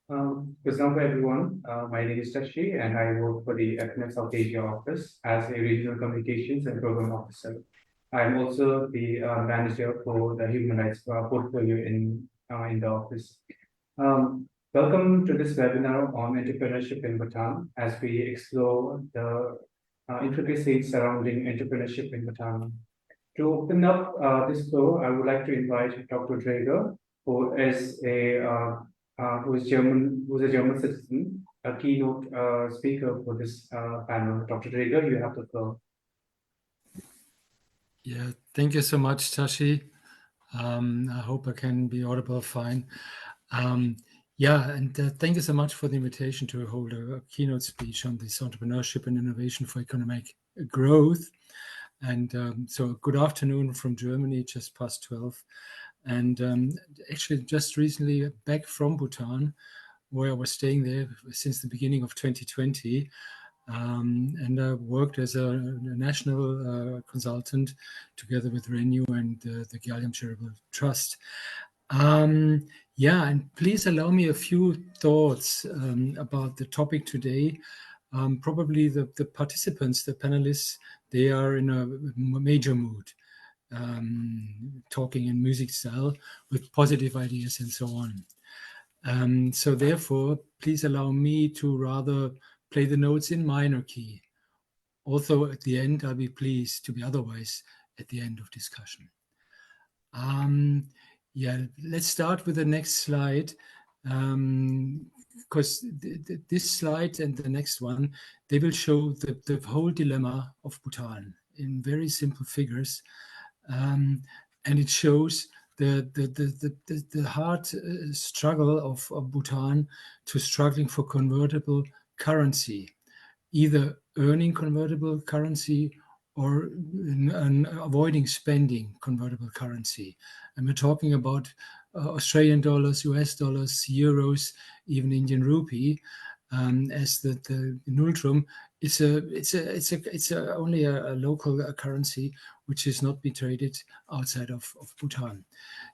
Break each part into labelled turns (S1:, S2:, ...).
S1: Good afternoon, everyone. My name is Tashi, and I work for the Ethnic South Asia office as a regional communications and program officer. I'm also the manager for the human rights portfolio in the office. Welcome to this webinar on entrepreneurship in Bhutan as we explore the intricacies surrounding entrepreneurship in Bhutan. To open up this floor, I would like to invite Dr. Draeger, who is who is a German citizen, a keynote speaker for this panel. Dr. Draeger, you have the floor.
S2: Yeah, thank you so much, Tashi. I hope I can be audible fine. Thank you so much for the invitation to hold a keynote speech on this entrepreneurship and innovation for economic growth. And so good afternoon from Germany, just past 12. And actually just recently back from Bhutan, where I was staying there since the beginning of 2020. And I worked as a national consultant together with Renew and the Gallium Charitable Trust. And please allow me a few thoughts about the topic today. Probably the participants, the panelists, they are in a major mood, talking in music style with positive ideas and so on. So therefore, please allow me to rather play the notes in minor key. Although at the end, I'll be pleased to be otherwise at the end of discussion. Let's start with the next slide, because this slide and the next one, they will show the whole dilemma of Bhutan in very simple figures. And it shows the hard struggle of Bhutan to struggling for convertible currency, either earning convertible currency or avoiding spending convertible currency. And we're talking about Australian dollars, US dollars, euros, even Indian rupee, as the Nulltrum. It's only a local currency which is not be traded outside of Bhutan.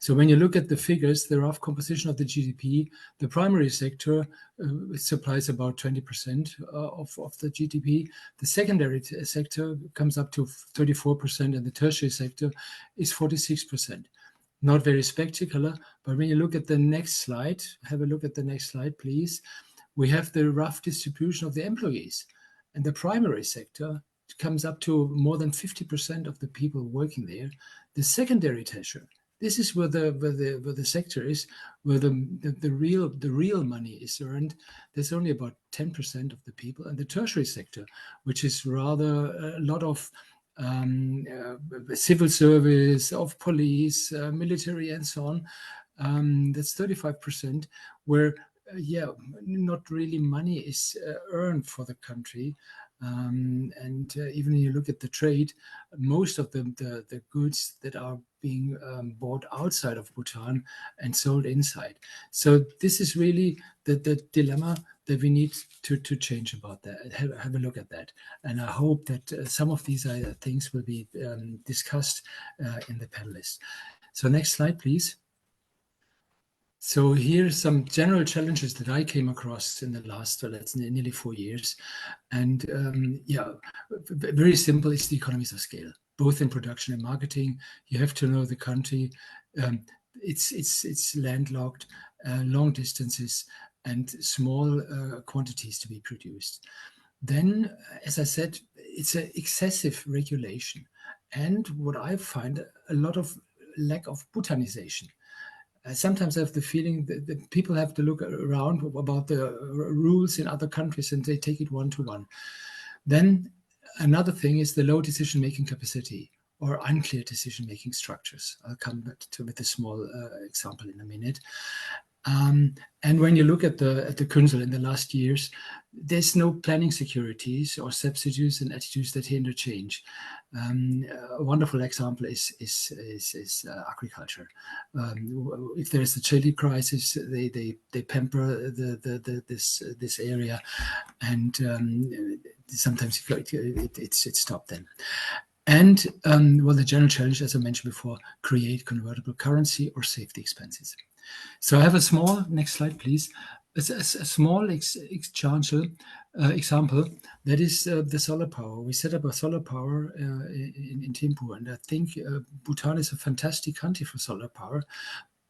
S2: So when you look at the figures, the rough composition of the GDP, the primary sector supplies about 20% of the GDP. The secondary sector comes up to 34%, and the tertiary sector is 46%. Not very spectacular, but when you look at the next slide, have a look at the next slide, please. We have the rough distribution of the employees, and the primary sector comes up to more than 50% of the people working there. The secondary sector, this is where the sector is, where the real money is earned. There's only about 10% of the people, and the tertiary sector, which is rather a lot of civil service, of police, military, and so on. That's 35%, where not really money is earned for the country. Even when you look at the trade, most of the goods that are being bought outside of Bhutan and sold inside. So this is really the dilemma that we need to change about that. Have a look at that. And I hope that some of these things will be discussed in the panelists. So next slide, please. So here's some general challenges that I came across in the last, nearly 4 years. And very simple, it's the economies of scale, both in production and marketing. You have to know the country. It's landlocked, long distances, and small quantities to be produced. Then, as I said, it's an excessive regulation. And what I find, a lot of lack of Bhutanization. Sometimes I have the feeling that people have to look around about the rules in other countries and they take it one-to-one. Then another thing is the low decision-making capacity or unclear decision-making structures. I'll come back with a small example in a minute. And when you look at the Council in the last years, there's no planning securities or substitutes and attitudes that hinder change. A wonderful example is agriculture. If there's a chili crisis, they pamper this area, and sometimes it's stopped then. And the general challenge, as I mentioned before, create convertible currency or save the expenses. So I have a small, next slide, please. a small example, that is the solar power. We set up a solar power in Thimphu, and I think Bhutan is a fantastic country for solar power,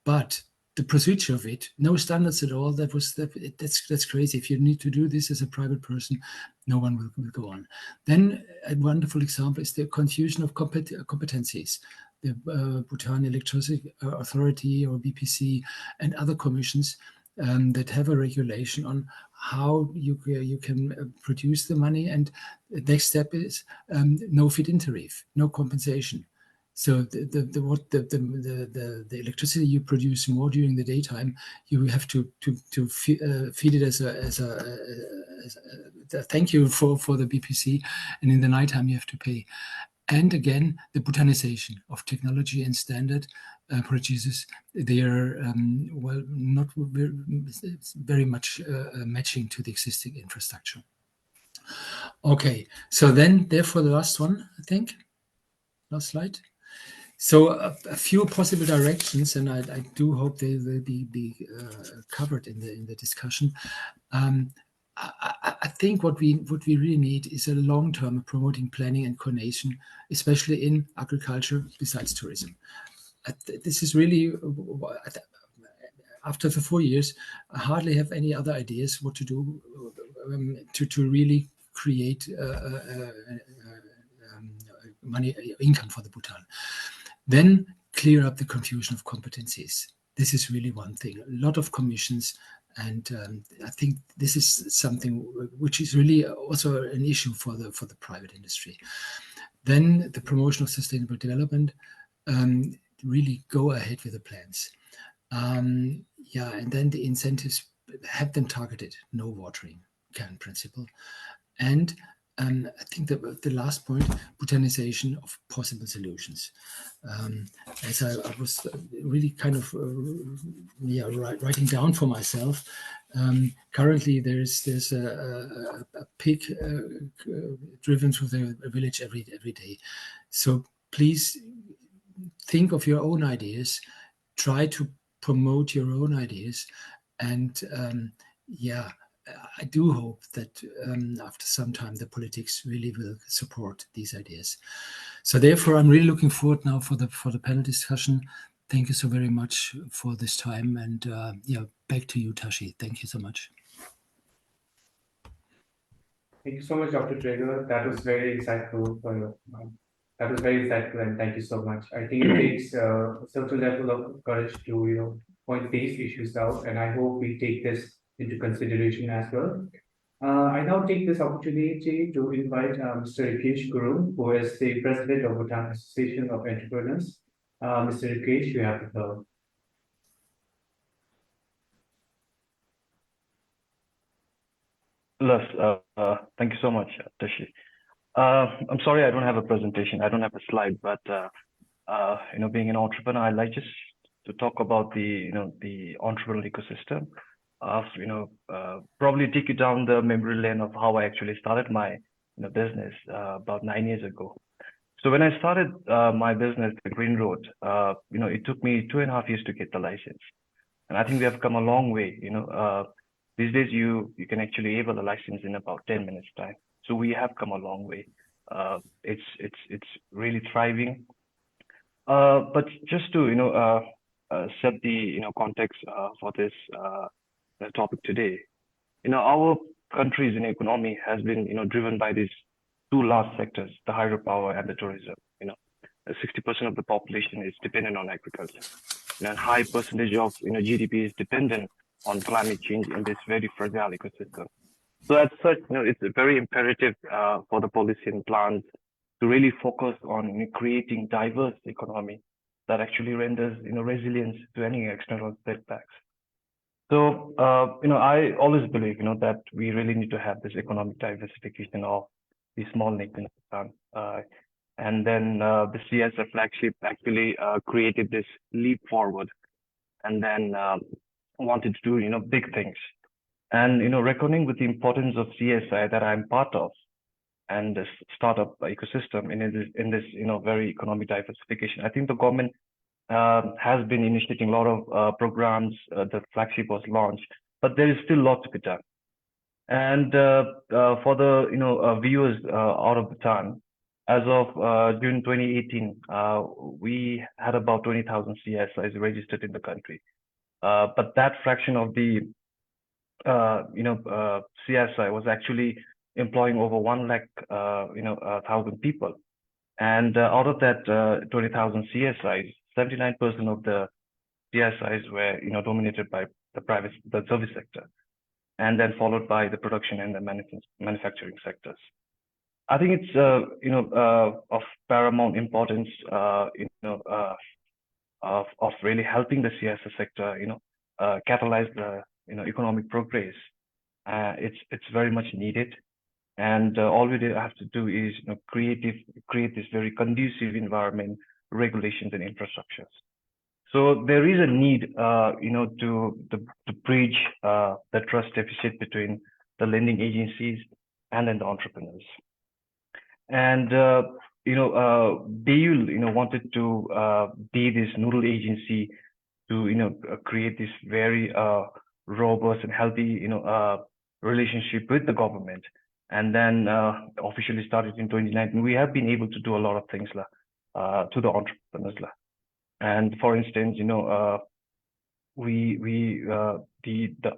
S2: but the procedure of it, no standards at all. That's crazy. If you need to do this as a private person, no one will go on. Then a wonderful example is the confusion of competencies. The Bhutan Electricity Authority, or BPC, and other commissions that have a regulation on how you can produce the money. And the next step is no feed-in tariff, no compensation. So the electricity you produce more during the daytime, you have to feed it as a thank you for the BPC, and in the nighttime you have to pay. And again, the Bhutanization of technology and standard producers, they are well, not very much matching to the existing infrastructure. Okay, so then therefore the last one, I think, last slide. So a few possible directions, and I do hope they will be covered in the discussion. I think what we really need is a long-term promoting planning and coordination, especially in agriculture besides tourism. This is really, after the 4 years, I hardly have any other ideas what to do to really create income for the Bhutan. Then clear up the confusion of competencies. This is really one thing. A lot of commissions, and I think this is something which is really also an issue for the private industry. Then the promotion of sustainable development. Really go ahead with the plans. And then the incentives, have them targeted. No watering can principle. And I think the last point, Bhutanization of possible solutions. As I was really kind of writing down for myself, currently there's a pig driven through the village every day. So please think of your own ideas, try to promote your own ideas, and I do hope that after some time the politics really will support these ideas. So therefore, I'm really looking forward now for the panel discussion. Thank you so very much for this time, and back to you, Tashi. Thank you so much.
S1: Thank you so much, Dr. Traeger. That was very insightful. That was very insightful, and thank you so much. I think it takes a certain level of courage to point these issues out, and I hope we take this into consideration as well. I now take this opportunity to invite Mr. Rikesh Guru, who is the president of Bhutan Association of Entrepreneurs. Mr. Rikesh, you have the floor.
S3: Thank you so much, Tashi. I'm sorry I don't have a presentation. I don't have a slide, but being an entrepreneur, I like just to talk about the entrepreneurial ecosystem. Probably take you down the memory lane of how I actually started my business about 9 years ago. So when I started my business, the Green Road, it took me 2.5 years to get the license, and I think we have come a long way. These days you can actually able a license in about 10 minutes time. So we have come a long way. It's really thriving. But just to set the context for this topic today, our country's economy has been driven by these two large sectors: the hydropower and the tourism. 60% of the population is dependent on agriculture, and a high percentage of GDP is dependent on climate change in this very fragile ecosystem. So as such, it's very imperative for the policy and plans to really focus on creating diverse economy that actually renders resilience to any external setbacks. So I always believe that we really need to have this economic diversification of the small nation. And then the CSR flagship actually created this leap forward, and then wanted to do big things. And reckoning with the importance of CSI that I'm part of, and this startup ecosystem in this very economic diversification, I think the government has been initiating a lot of programs. The flagship was launched, but there is still a lot to be done. And for the viewers out of Bhutan, as of June 2018, we had about 20,000 CSIs registered in the country. But that fraction of the CSI was actually employing over 1 lakh 1,000 people. And out of that 20,000 CSIs, 79% of the CSIs were dominated by the service sector, and then followed by the production and the manufacturing sectors. I think it's of paramount importance of really helping the CSI sector catalyze the economic progress. It's very much needed, and all we have to do is create this very conducive environment, regulations, and infrastructures. So there is a need to bridge the trust deficit between the lending agencies and then the entrepreneurs. And BAYUL wanted to be this noodle agency to create this very robust and healthy relationship with the government, and then officially started in 2019. We have been able to do a lot of things to the entrepreneurs. And for instance, the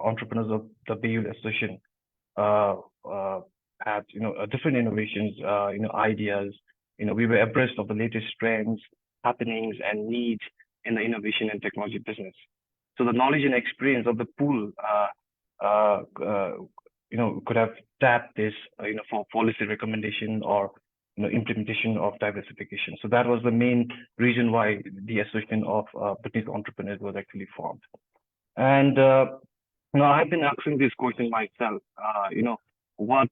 S3: entrepreneurs of the BAYUL Association had different innovations, ideas. We were abreast of the latest trends, happenings, and needs in the innovation and technology business. So the knowledge and experience of the pool, could have tapped this, for policy recommendation or implementation of diversification. So that was the main reason why the Association of Bhutanese Entrepreneurs was actually formed. And I've been asking this question myself. What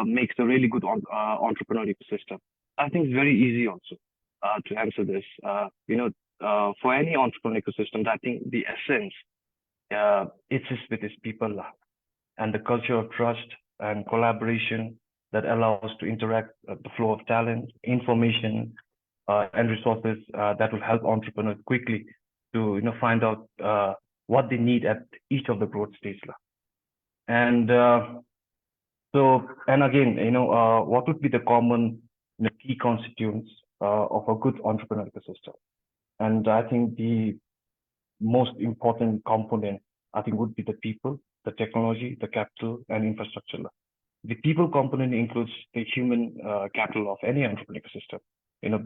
S3: makes a really good entrepreneurial ecosystem? I think it's very easy also to answer this. For any entrepreneurial ecosystem, I think the essence it is with its people and the culture of trust and collaboration that allows to interact the flow of talent, information, and resources that will help entrepreneurs quickly to find out what they need at each of the growth stages. And again, what would be the common key constituents of a good entrepreneurial ecosystem? And I think the most important component, would be the people, the technology, the capital, and infrastructure. The people component includes the human capital of any entrepreneurial ecosystem,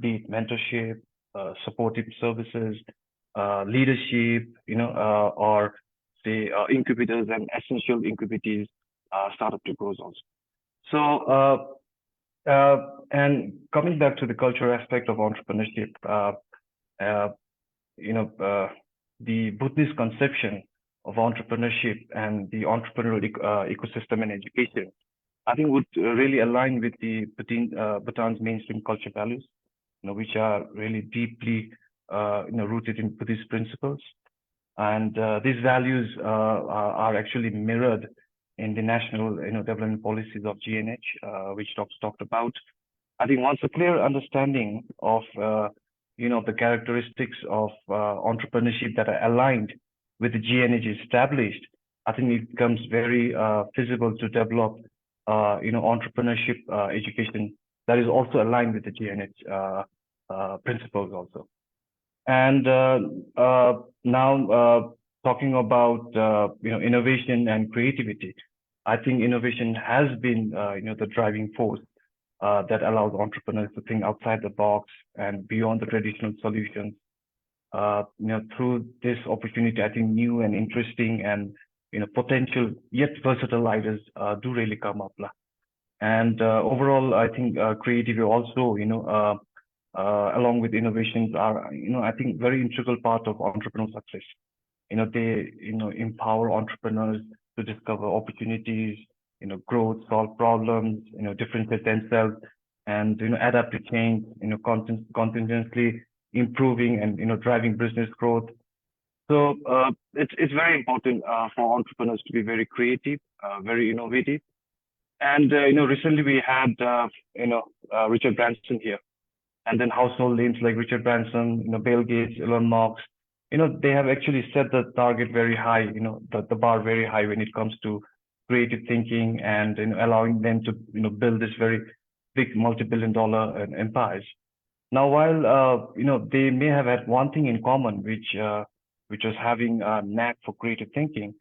S3: be it mentorship, supportive services, leadership, or say incubators and essential incubators, startup to growth also. So, and coming back to the cultural aspect of entrepreneurship, the Bhutanese conception of entrepreneurship and the entrepreneurial ecosystem and education, I think would really align with the Bhutan's mainstream culture values, which are really deeply, rooted in Buddhist principles. And these values are actually mirrored in the national, development policies of GNH, which talked about. I think once a clear understanding of, the characteristics of entrepreneurship that are aligned with the GNH established, I think it becomes very feasible to develop, entrepreneurship education that is also aligned with the GNH principles also. And now talking about, innovation and creativity, I think innovation has been, the driving force that allows entrepreneurs to think outside the box and beyond the traditional solutions. Through this opportunity, I think new and interesting and potential yet versatile ideas do really come up. And overall, I think creativity also, along with innovations are, I think very integral part of entrepreneurial success. They, empower entrepreneurs to discover opportunities, growth, solve problems, differentiate themselves, and adapt to change, continuously improving and driving business growth. So it's very important for entrepreneurs to be very creative, very innovative. And recently we had Richard Branson here, and then household names like Richard Branson, Bill Gates, Elon Musk, they have actually set the target very high, the bar very high when it comes to creative thinking and allowing them to build this very big multi-billion-dollar empires. Now, while they may have had one thing in common, which was having a knack for creative thinking,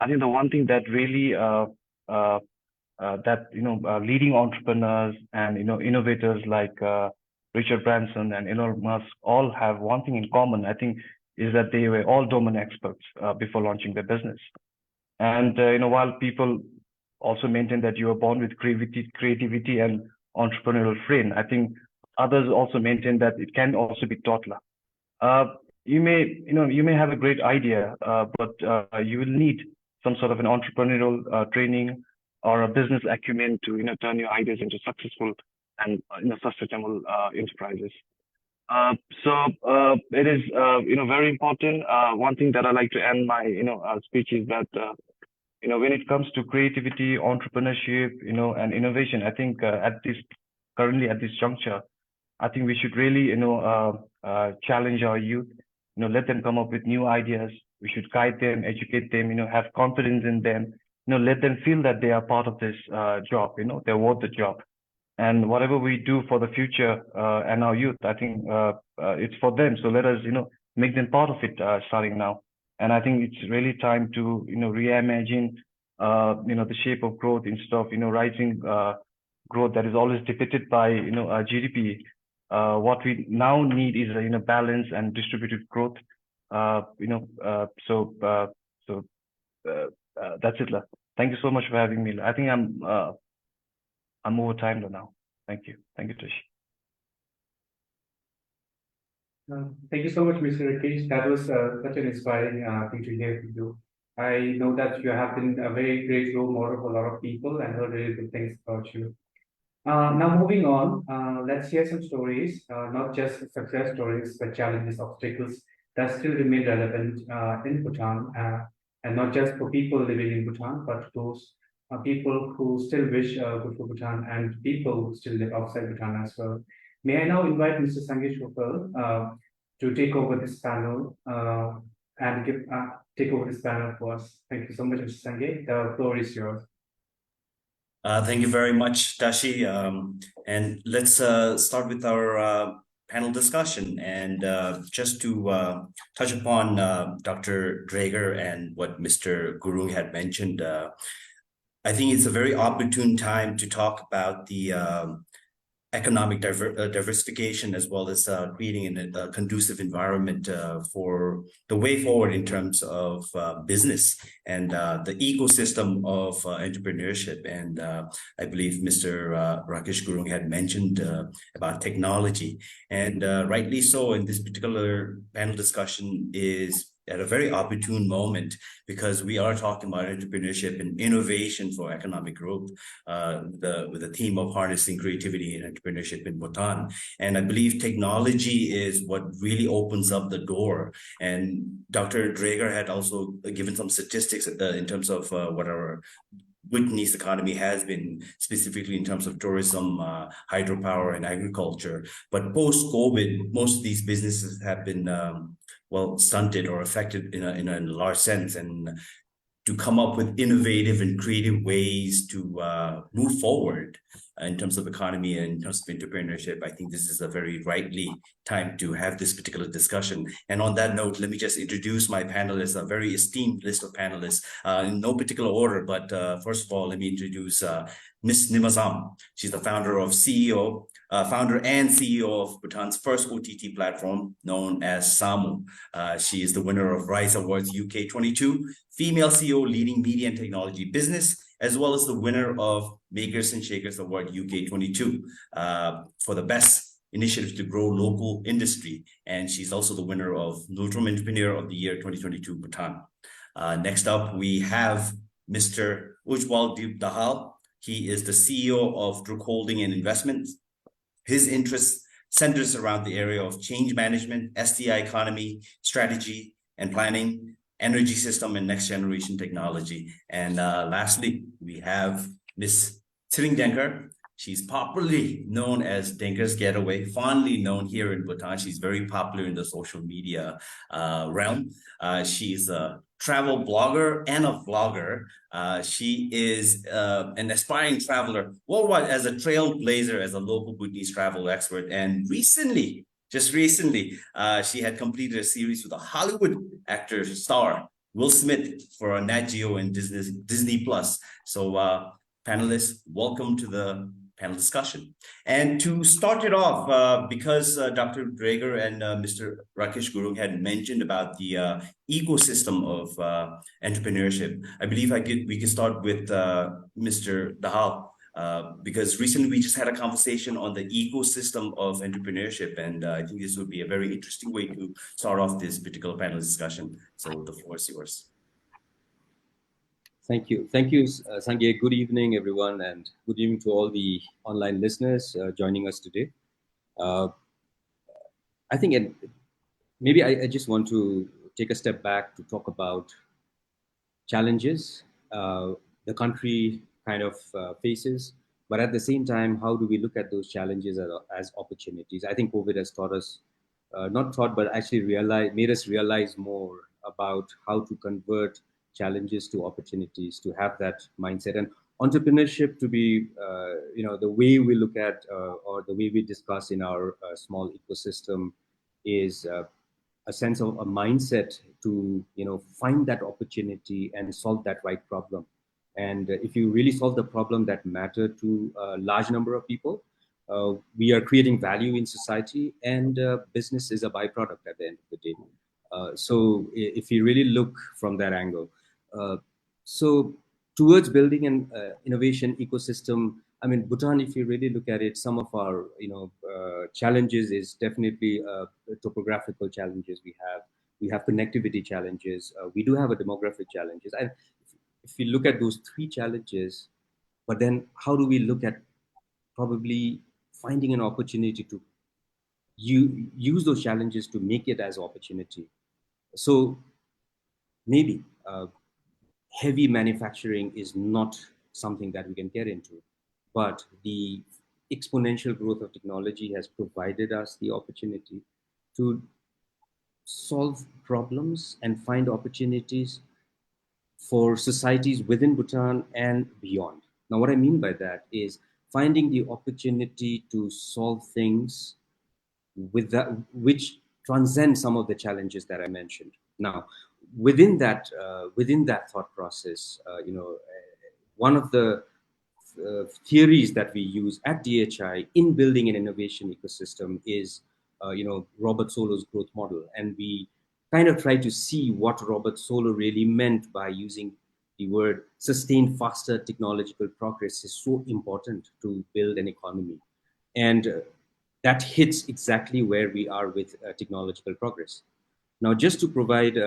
S3: I think the one thing that really leading entrepreneurs and innovators like Richard Branson and Elon Musk all have one thing in common, I think, is that they were all domain experts before launching their business. And while people also maintain that you are born with creativity and entrepreneurial brain, I think others also maintain that it can also be taught. You may have a great idea, but you will need some sort of an entrepreneurial training or a business acumen to turn your ideas into successful and sustainable enterprises. So it is very important. One thing that I like to end my speech is that when it comes to creativity, entrepreneurship, and innovation, I think currently at this juncture, I think we should really challenge our youth. Let them come up with new ideas. We should guide them, educate them. Have confidence in them. Let them feel that they are part of this job. They're worth the job. And whatever we do for the future and our youth, I think it's for them. So let us, make them part of it starting now. And I think it's really time to, reimagine, the shape of growth instead of, rising growth that is always depicted by, GDP. What we now need is a balance and distributed growth. So that's it. Thank you so much for having me. I think I'm over time now. Thank you, Tashi.
S1: Thank you so much, Mr. Rakesh. That was such an inspiring thing to hear from you. I know that you have been a very great role model for a lot of people and heard really good things about you. Now moving on, let's hear some stories, not just success stories, but challenges, obstacles that still remain relevant in Bhutan, and not just for people living in Bhutan, but those people who still wish good for Bhutan and people who still live outside Bhutan as well. May I now invite Mr. Sangeet Chopal to take over this panel and take over this panel for us. Thank you so much, Mr. Sangeet. The floor is yours.
S4: Thank you very much, Tashi. And let's start with our panel discussion. And just to touch upon Dr. Draeger and what Mr. Gurung had mentioned, I think it's a very opportune time to talk about the economic diversification, as well as creating a conducive environment for the way forward in terms of business and the ecosystem of entrepreneurship. And I believe Mr. Rakesh Gurung had mentioned about technology, and rightly so. In this particular panel discussion is at a very opportune moment, because we are talking about entrepreneurship and innovation for economic growth, with the theme of harnessing creativity and entrepreneurship in Bhutan. And I believe technology is what really opens up the door. And Dr. Draeger had also given some statistics in terms of what our Bhutanese economy has been, specifically in terms of tourism, hydropower, and agriculture. But post-COVID, most of these businesses have been stunted or affected in a large sense. And to come up with innovative and creative ways to move forward in terms of economy and in terms of entrepreneurship, I think this is a very rightly time to have this particular discussion. And on that note, let me just introduce my panelists, a very esteemed list of panelists, in no particular order. But first of all, let me introduce Ms. Nimazam. She's the founder and CEO of Bhutan's first OTT platform, known as SAMU. She is the winner of Rise Awards UK 22, Female CEO Leading Media and Technology Business, as well as the winner of Makers and Shakers Award UK 22 for the best initiatives to grow local industry. And she's also the winner of Nultrum Entrepreneur of the Year 2022 Bhutan. Next up, we have Mr. Ujwal Deep Dahal. He is the CEO of Druk Holding and Investments. His interest centers around the area of change management, STI economy, strategy and planning, energy system, and next generation technology. And lastly, we have Ms. Tsiring Denkar. She's popularly known as Dinker's Getaway, fondly known here in Bhutan. She's very popular in the social media realm. She's a travel blogger and a vlogger. She is an aspiring traveler worldwide as a trailblazer, as a local Bhutanese travel expert. And recently, just recently, she had completed a series with a Hollywood actor star, Will Smith, for a Nat Geo and Disney Plus. So panelists, welcome to the panel discussion. And to start it off, because Dr. Drager and Mr. Rakesh Gurung had mentioned about the ecosystem of entrepreneurship, I believe we can start with Mr. Dahal. Because recently we just had a conversation on the ecosystem of entrepreneurship, and I think this would be a very interesting way to start off this particular panel discussion. So the floor is yours.
S5: Thank you, Sanjay. Good evening, everyone, and good evening to all the online listeners joining us today. I think maybe I just want to take a step back to talk about challenges the country kind of faces, but at the same time, how do we look at those challenges as opportunities? I think COVID has taught us, not taught, but actually made us realize more about how to convert challenges to opportunities, to have that mindset. And entrepreneurship to be, the way we look at or the way we discuss in our small ecosystem is a sense of a mindset to find that opportunity and solve that right problem. And if you really solve the problem that matter to a large number of people, we are creating value in society, and business is a byproduct at the end of the day. So if you really look from that angle, so towards building an innovation ecosystem, I mean, Bhutan, if you really look at it, some of our challenges is definitely topographical challenges we have. We have connectivity challenges. We do have a demographic challenges. And if you look at those three challenges, but then how do we look at probably finding an opportunity to use those challenges to make it as opportunity? So maybe heavy manufacturing is not something that we can get into, but the exponential growth of technology has provided us the opportunity to solve problems and find opportunities for societies within Bhutan and beyond. Now, what I mean by that is finding the opportunity to solve things with that, which transcend some of the challenges that I mentioned. Now, within that thought process, one of the theories that we use at DHI in building an innovation ecosystem is, Robert Solow's growth model, and we kind of try to see what Robert Solow really meant by using the word sustained faster technological progress is so important to build an economy, and that hits exactly where we are with technological progress. Now, just to provide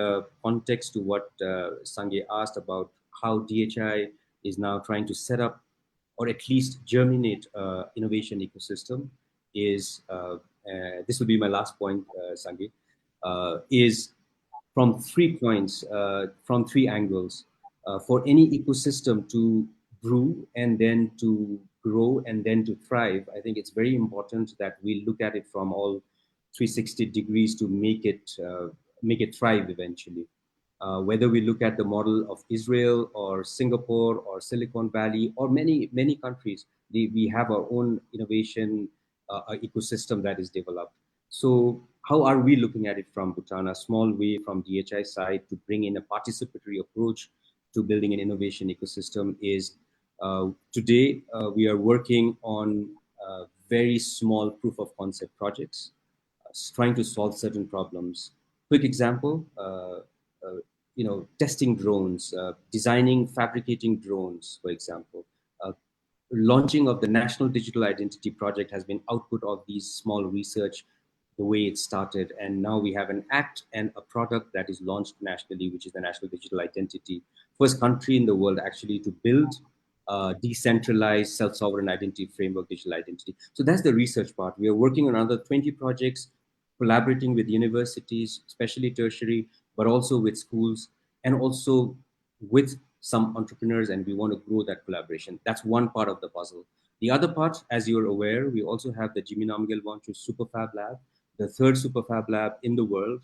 S5: context to what Sanjay asked about how DHI is now trying to set up or at least germinate innovation ecosystem is, this will be my last point, Sanjay, is from 3 points, from 3 angles. For any ecosystem to brew and then to grow and then to thrive, I think it's very important that we look at it from all 360 degrees to make it thrive eventually. Whether we look at the model of Israel or Singapore or Silicon Valley or many countries, we have our own innovation ecosystem that is developed. So how are we looking at it from Bhutan? A small way from DHI side to bring in a participatory approach to building an innovation ecosystem is today we are working on very small proof of concept projects, trying to solve certain problems. Quick example, testing drones, designing, fabricating drones, for example. Launching of the National Digital Identity Project has been output of these small research, the way it started. And now we have an act and a product that is launched nationally, which is the National Digital Identity. First country in the world actually to build decentralized self-sovereign identity framework, digital identity. So that's the research part. We are working on another 20 projects, collaborating with universities, especially tertiary, but also with schools and also with some entrepreneurs, and we want to grow that collaboration. That's one part of the puzzle. The other part, as you're aware, we also have the Jimmy Namgyal Wanchoo Superfab Lab, the third Superfab Lab in the world,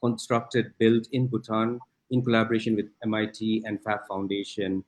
S5: constructed, built in Bhutan in collaboration with MIT and Fab Foundation.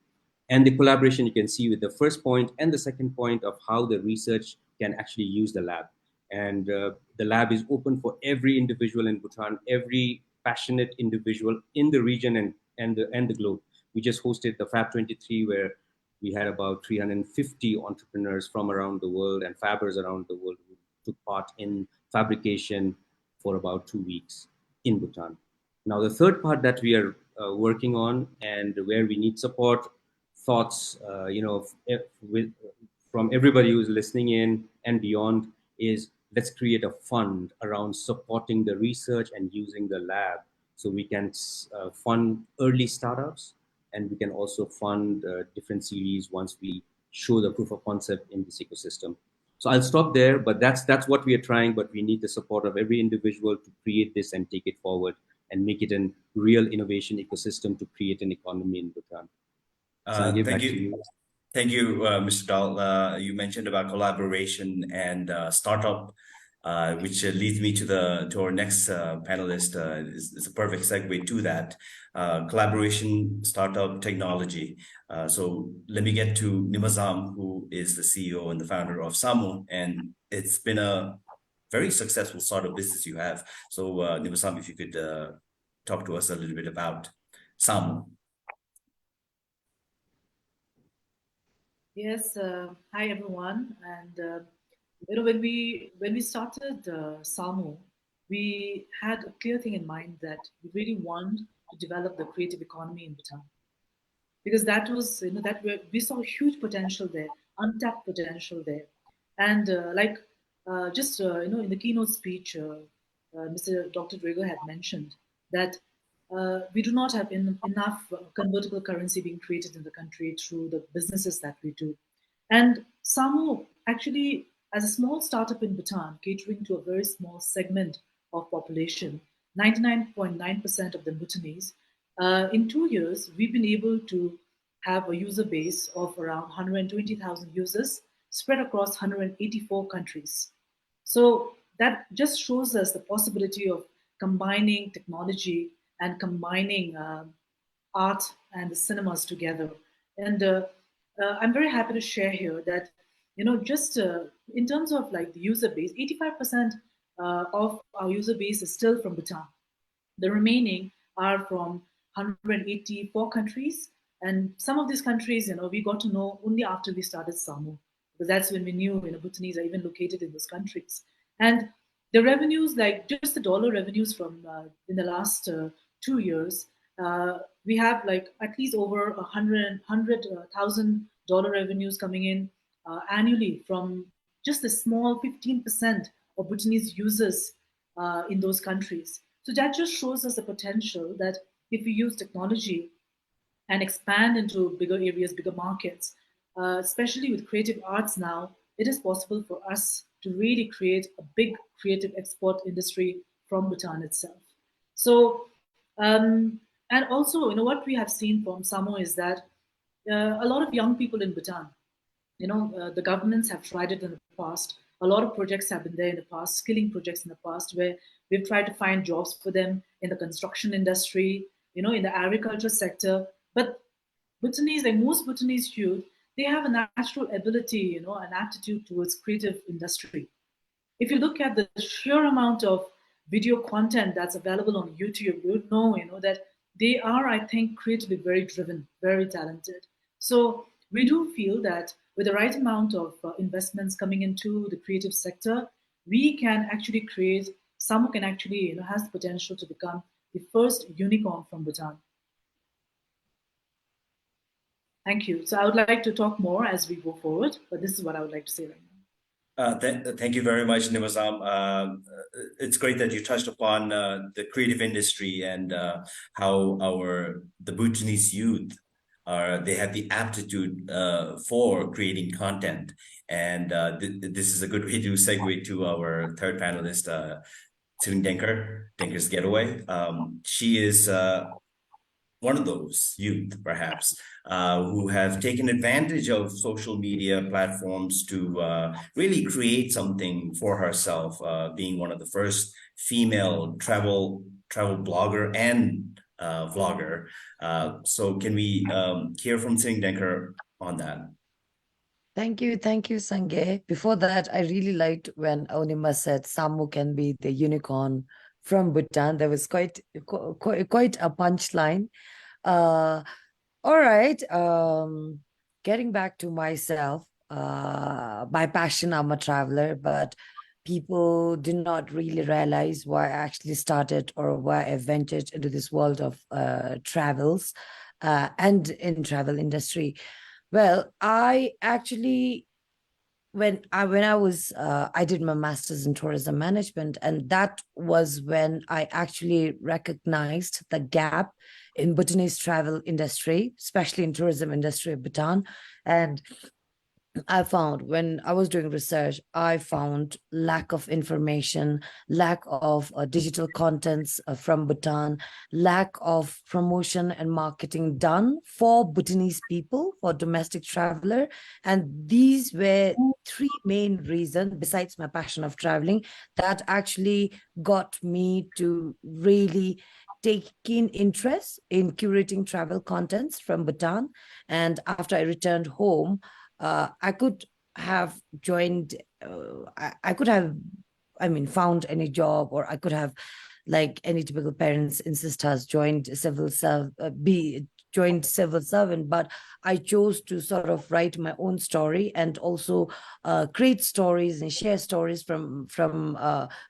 S5: And the collaboration you can see with the first point and the second point of how the research can actually use the lab. And the lab is open for every individual in Bhutan, every passionate individual in the region and the globe. We just hosted the Fab 23, where we had about 350 entrepreneurs from around the world and fabbers around the world who took part in fabrication for about 2 weeks in Bhutan. Now, the third part that we are working on and where we need support, thoughts, from everybody who's listening in and beyond, is let's create a fund around supporting the research and using the lab so we can fund early startups, and we can also fund different series once we show the proof of concept in this ecosystem. So I'll stop there, but that's what we are trying, but we need the support of every individual to create this and take it forward and make it a real innovation ecosystem to create an economy in Bhutan.
S4: Thank you. Thank you, Mr. Dal. You mentioned about collaboration and startup, which leads me to our next panelist. Is a perfect segue to that. Collaboration, startup, technology. So let me get to Nimazam, who is the CEO and the founder of Samu, and it's been a very successful startup business you have. So Nimazam, if you could talk to us a little bit about Samu.
S6: Yes, hi everyone. And when we started Samu, we had a clear thing in mind that we really want to develop the creative economy in Bhutan, because that was we saw huge potential there, untapped potential there, and in the keynote speech, Mr. Dr. Drago had mentioned that we do not have enough convertible currency being created in the country through the businesses that we do. And Samu actually, as a small startup in Bhutan, catering to a very small segment of population, 99.9% of the Bhutanese, in 2 years, we've been able to have a user base of around 120,000 users spread across 184 countries. So that just shows us the possibility of combining technology and combining art and the cinemas together. And I'm very happy to share here that, just in terms of like the user base, 85% of our user base is still from Bhutan. The remaining are from 184 countries. And some of these countries, we got to know only after we started Samu, because that's when we knew, Bhutanese are even located in those countries. And the revenues, like just the dollar revenues from in the last 2 years, we have like at least over $100,000 revenues coming in annually from just a small 15% of Bhutanese users in those countries. So that just shows us the potential that if we use technology and expand into bigger areas, bigger markets, especially with creative arts now, it is possible for us to really create a big creative export industry from Bhutan itself. So, and also, what we have seen from Samu is that a lot of young people in Bhutan, the governments have tried it in the past. A lot of projects have been there in the past, skilling projects in the past, where we've tried to find jobs for them in the construction industry, in the agriculture sector. But Bhutanese, like most Bhutanese youth, they have a natural ability, an aptitude towards creative industry. If you look at the sheer amount of video content that's available on YouTube, you would know, that they are, I think, creatively very driven, very talented. So we do feel that with the right amount of investments coming into the creative sector, we can actually create, Samu can actually, has the potential to become the first unicorn from Bhutan. Thank you. So I would like to talk more as we go forward, but this is what I would like to say right now.
S4: Thank you very much, Nimazam. It's great that you touched upon the creative industry and how the Bhutanese youth they have the aptitude for creating content. And this is a good way to segue to our third panelist, Tsering Denker's Getaway. She is one of those youth, perhaps, who have taken advantage of social media platforms to really create something for herself, being one of the first female travel blogger and vlogger. So can we hear from Singh Denker on that?
S7: Thank you, Sanjay. Before that, I really liked when Onima said Samu can be the unicorn from Bhutan. That was quite a punchline. All right. Getting back to myself, by passion, I'm a traveler, but people did not really realize why I actually started or why I ventured into this world of travels and in travel industry. Well, I actually when I was I did my master's in tourism management, and that was when I actually recognized the gap in Bhutanese travel industry, especially in tourism industry of Bhutan. And I found when I was doing research, I found lack of information, lack of digital contents from Bhutan, lack of promotion and marketing done for Bhutanese people, for domestic traveler. And these were three main reasons, besides my passion of traveling, that actually got me to really take keen interest in curating travel contents from Bhutan. And after I returned home, I could have joined, I could have, found any job, or I could have, like any typical parents insist us, joined civil servant, but I chose to sort of write my own story and also create stories and share stories from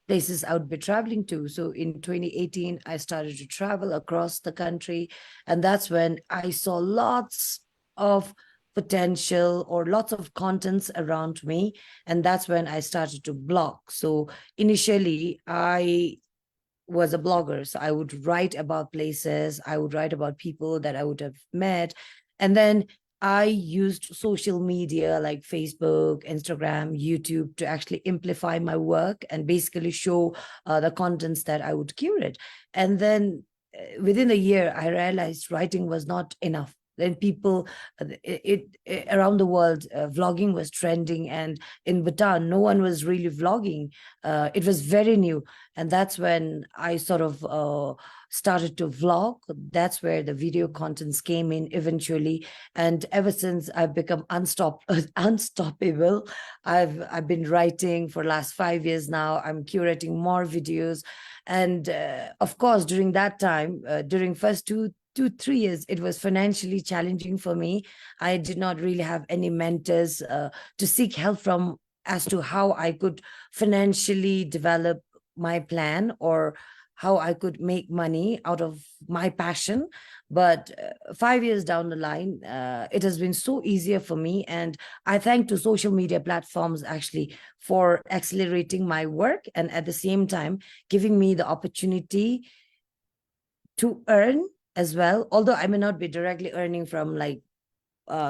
S7: places I would be traveling to. So in 2018, I started to travel across the country, and that's when I saw lots of potential or lots of contents around me, and that's when I started to blog. So initially I was a blogger, so I would write about places, I would write about people that I would have met, and then I used social media like Facebook, Instagram, YouTube to actually amplify my work and basically show the contents that I would curate. And then within a year, I realized writing was not enough. Then people around the world, vlogging was trending, and in Bhutan no one was really vlogging. It was very new, and that's when I sort of started to vlog. That's where the video contents came in eventually, and ever since I've become unstoppable. I've been writing for the last 5 years now. I'm curating more videos, and of course during that time, during first 2-3 years, it was financially challenging for me. I did not really have any mentors to seek help from as to how I could financially develop my plan or how I could make money out of my passion. But 5 years down the line, it has been so easier for me. And I thank to social media platforms actually for accelerating my work, and at the same time giving me the opportunity to earn as well, although I may not be directly earning from like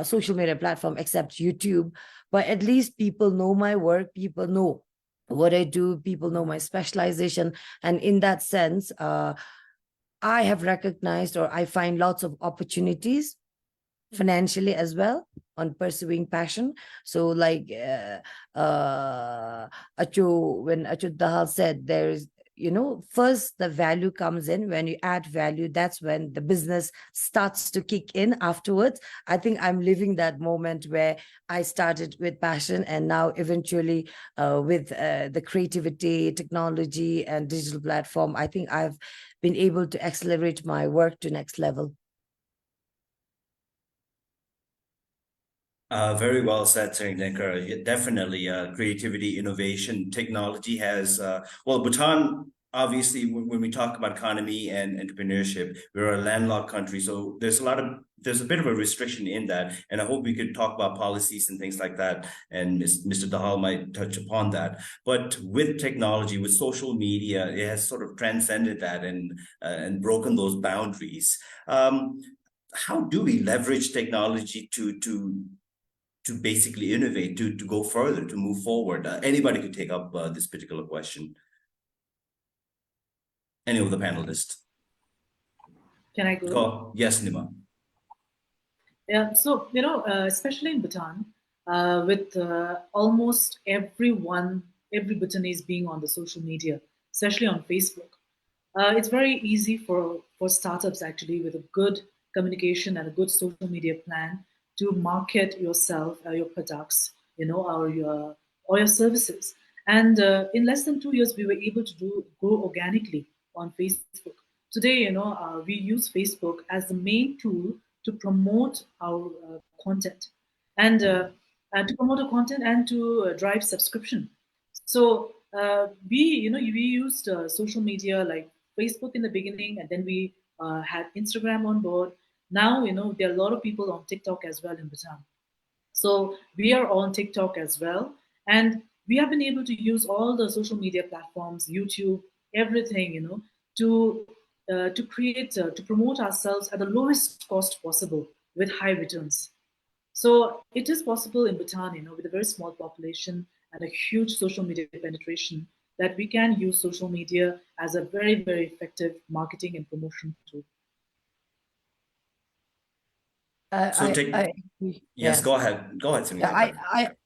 S7: social media platform except YouTube, but at least people know my work, people know what I do, people know my specialization. And in that sense, I have recognized, or I find lots of opportunities financially as well on pursuing passion. So like when Achut Dahal said, there's, first the value comes in. When you add value, that's when the business starts to kick in afterwards. I think I'm living that moment where I started with passion, and now eventually with the creativity, technology, and digital platform, I think I've been able to accelerate my work to next level.
S4: Very well said, Sir Denker. Definitely, creativity, innovation, technology has, Bhutan, obviously, when we talk about economy and entrepreneurship, we're a landlocked country. So there's a bit of a restriction in that. And I hope we could talk about policies and things like that. And Mr. Dahal might touch upon that. But with technology, with social media, it has sort of transcended that and broken those boundaries. How do we leverage technology to basically innovate, to go further, to move forward? Anybody could take up this particular question. Any of the panelists.
S6: Can I go?
S4: Go. Yes, Nima.
S6: Yeah, so especially in Bhutan, with almost every Bhutanese being on the social media, especially on Facebook, it's very easy for startups actually with a good communication and a good social media plan to market yourself, your products, or your services. And in less than 2 years, we were able to grow organically on Facebook. Today, we use Facebook as the main tool to promote our content and to promote our content and to drive subscription. So we used social media like Facebook in the beginning, and then we had Instagram on board. Now there are a lot of people on TikTok as well in Bhutan. So we are on TikTok as well, and we have been able to use all the social media platforms, YouTube, everything, to create to promote ourselves at the lowest cost possible with high returns. So it is possible in Bhutan, with a very small population and a huge social media penetration, that we can use social media as a very, very effective marketing and promotion tool.
S4: So take,
S7: Agree.
S4: yes,
S7: Yeah.
S4: go ahead. Go ahead,
S7: Yeah,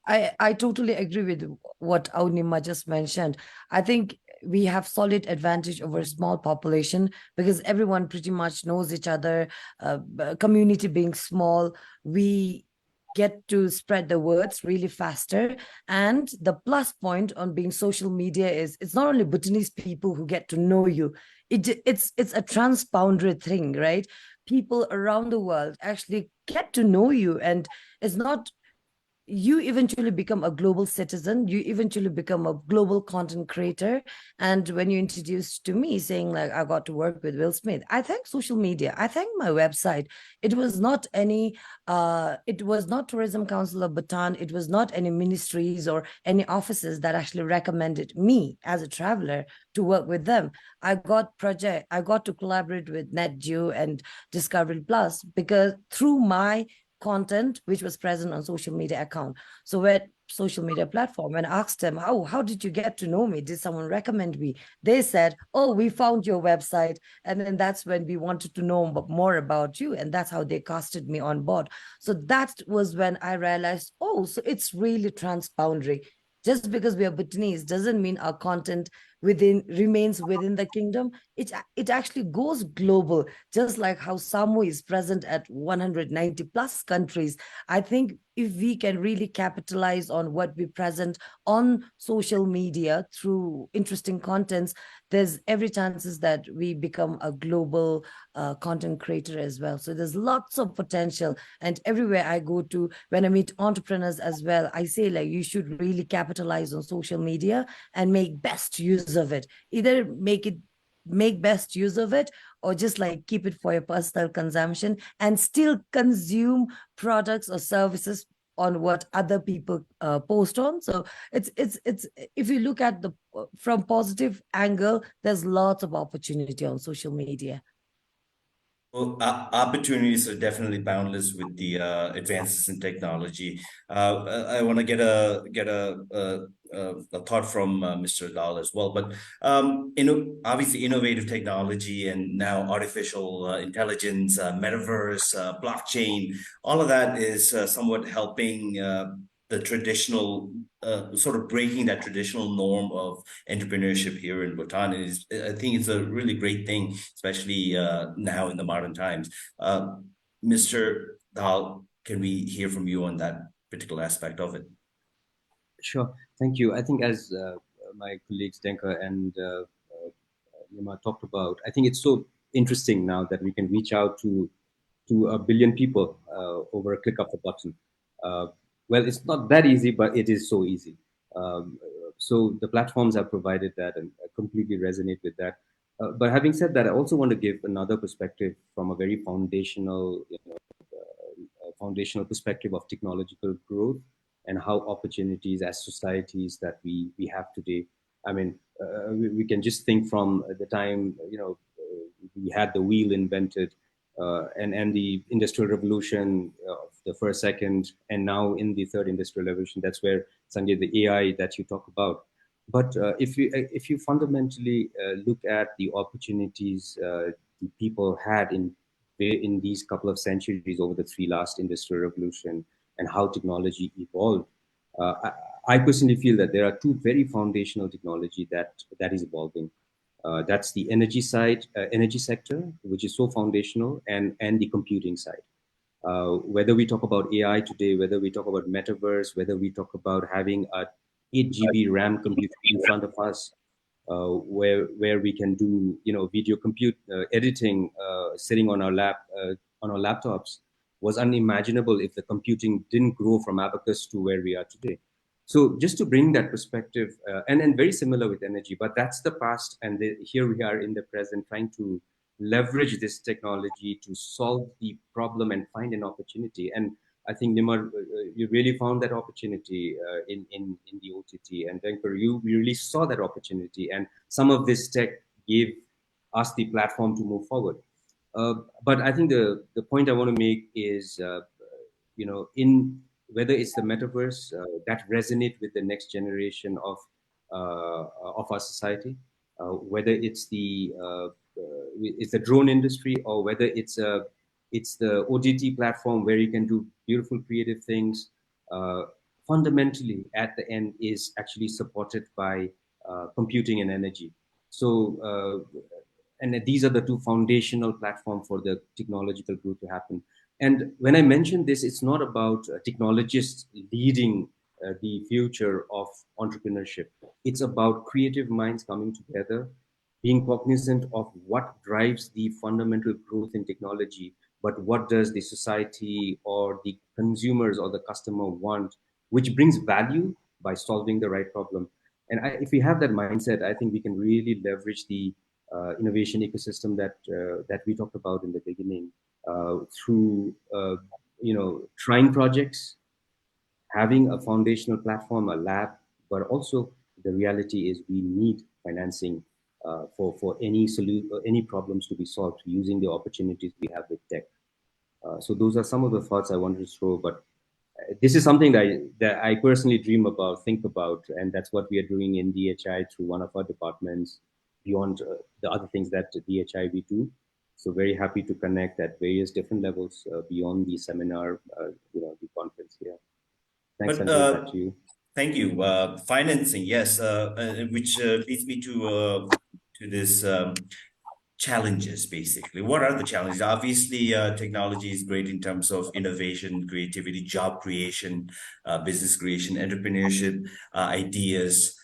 S4: Samira.
S7: I totally agree with what Aunima just mentioned. I think we have solid advantage over a small population because everyone pretty much knows each other. Community being small, we get to spread the words really faster. And the plus point on being social media is it's not only Bhutanese people who get to know you. It's a transboundary thing, right? People around the world actually get to know you, and it's not, you eventually become a global citizen, you eventually become a global content creator. And when you introduced to me saying like I got to work with Will Smith, I thank social media, I thank my website. It was not it was not Tourism Council of Bhutan, it was not any ministries or any offices that actually recommended me as a traveler to work with them. I got to collaborate with NetGeo and Discovery Plus because through my content which was present on social media account. So when social media platform, and asked them, how did you get to know me? Did someone recommend me? They said, oh, we found your website. And then that's when we wanted to know more about you. And that's how they casted me on board. So that was when I realized, oh, so it's really transboundary. Just because we are Bhutanese doesn't mean our content remains within the kingdom. It actually goes global, just like how Samu is present at 190 plus countries. I think if we can really capitalize on what we present on social media through interesting contents, there's every chances that we become a global content creator as well. So there's lots of potential. And everywhere I go to, when I meet entrepreneurs as well, I say like you should really capitalize on social media and make best use of it. Either make best use of it, or just like keep it for your personal consumption and still consume products or services on what other people post on. So it's if you look at the from positive angle, there's lots of opportunity on social media.
S4: Well, opportunities are definitely boundless with the advances in technology. I want to get a thought from Mr. Dal as well. But obviously, innovative technology and now artificial intelligence, metaverse, blockchain, all of that is somewhat helping the traditional sort of breaking that traditional norm of entrepreneurship here in Bhutan. I think it's a really great thing, especially now in the modern times. Mr. Dal, can we hear from you on that particular aspect of it?
S5: Sure. Thank you. I think as my colleagues Denka and Nima talked about, I think it's so interesting now that we can reach out to a billion people over a click of a button. Well, it's not that easy, but it is so easy. So the platforms have provided that, and I completely resonate with that. But having said that, I also want to give another perspective from a very foundational, foundational perspective of technological growth and how opportunities as societies that we have today. I mean, we can just think from the time we had the wheel invented, and the industrial revolution of the first, second, and now in the third industrial revolution. That's where Sanjay, the AI that you talk about. But if you fundamentally look at the opportunities the people had in these couple of centuries over the three last industrial revolution and how technology evolved. I personally feel that there are two very foundational technology that is evolving. That's the energy side, energy sector, which is so foundational, and the computing side. Whether we talk about AI today, whether we talk about metaverse, whether we talk about having a 8 GB RAM computer in front of us, where we can do video compute editing sitting on our on our laptops, was unimaginable if the computing didn't grow from abacus to where we are today. So just to bring that perspective, and very similar with energy, but that's the past, and here we are in the present, trying to leverage this technology to solve the problem and find an opportunity. And I think, Nimar, you really found that opportunity in the OTT, and Venkur, you really saw that opportunity, and some of this tech gave us the platform to move forward. But I think the point I want to make is, in whether it's the metaverse that resonate with the next generation of our society, whether it's the drone industry, or whether it's the OTT platform where you can do beautiful creative things, fundamentally at the end is actually supported by computing and energy. So, and these are the two foundational platforms for the technological growth to happen. And when I mention this, it's not about technologists leading the future of entrepreneurship. It's about creative minds coming together, being cognizant of what drives the fundamental growth in technology, but what does the society or the consumers or the customer want, which brings value by solving the right problem. And if we have that mindset, I think we can really leverage the innovation ecosystem that we talked about in the beginning, through trying projects, having a foundational platform, a lab, but also the reality is we need financing for any problems to be solved using the opportunities we have with tech. So those are some of the thoughts I wanted to throw, but this is something that I personally dream about, think about, and that's what we are doing in DHI through one of our departments beyond the other things that DHI we do. So very happy to connect at various different levels beyond the seminar, the conference here. Thanks, Sanjay, back to you.
S4: Thank you. Financing, yes, which leads me to this challenges, basically. What are the challenges? Obviously, technology is great in terms of innovation, creativity, job creation, business creation, entrepreneurship, ideas,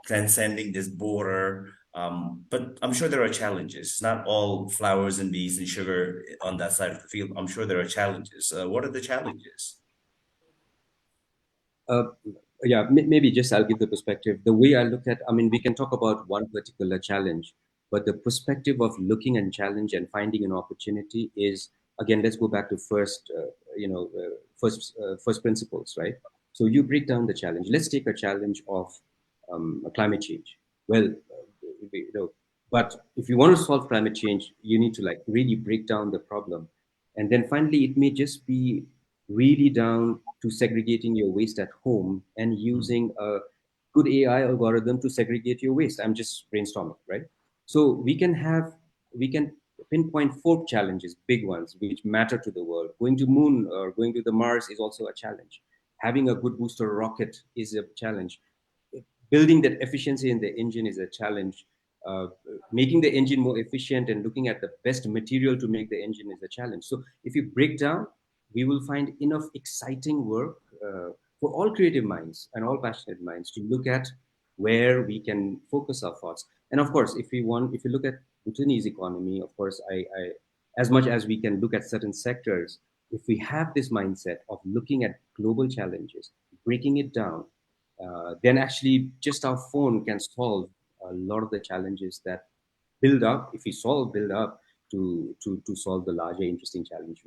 S4: transcending this border. But I'm sure there are challenges. It's not all flowers and bees and sugar on that side of the field. I'm sure there are challenges. What are the challenges?
S5: Yeah, maybe just I'll give the perspective. The way I look at, we can talk about one particular challenge, but the perspective of looking and challenge and finding an opportunity is, again, let's go back to first principles, right? So you break down the challenge. Let's take a challenge of climate change. Well, but if you want to solve climate change, you need to really break down the problem. And then finally, it may just be really down to segregating your waste at home and using a good AI algorithm to segregate your waste. I'm just brainstorming, right? So we can pinpoint 4 challenges, big ones, which matter to the world. Going to moon or going to the Mars is also a challenge. Having a good booster rocket is a challenge. Building that efficiency in the engine is a challenge. Making the engine more efficient and looking at the best material to make the engine is a challenge. So if you break down, we will find enough exciting work for all creative minds and all passionate minds to look at where we can focus our thoughts. And of course, if you look at Bhutanese economy, of course, I as much as we can look at certain sectors, if we have this mindset of looking at global challenges, breaking it down, then actually just our phone can solve a lot of the challenges that build up. If we build up to solve the larger interesting challenge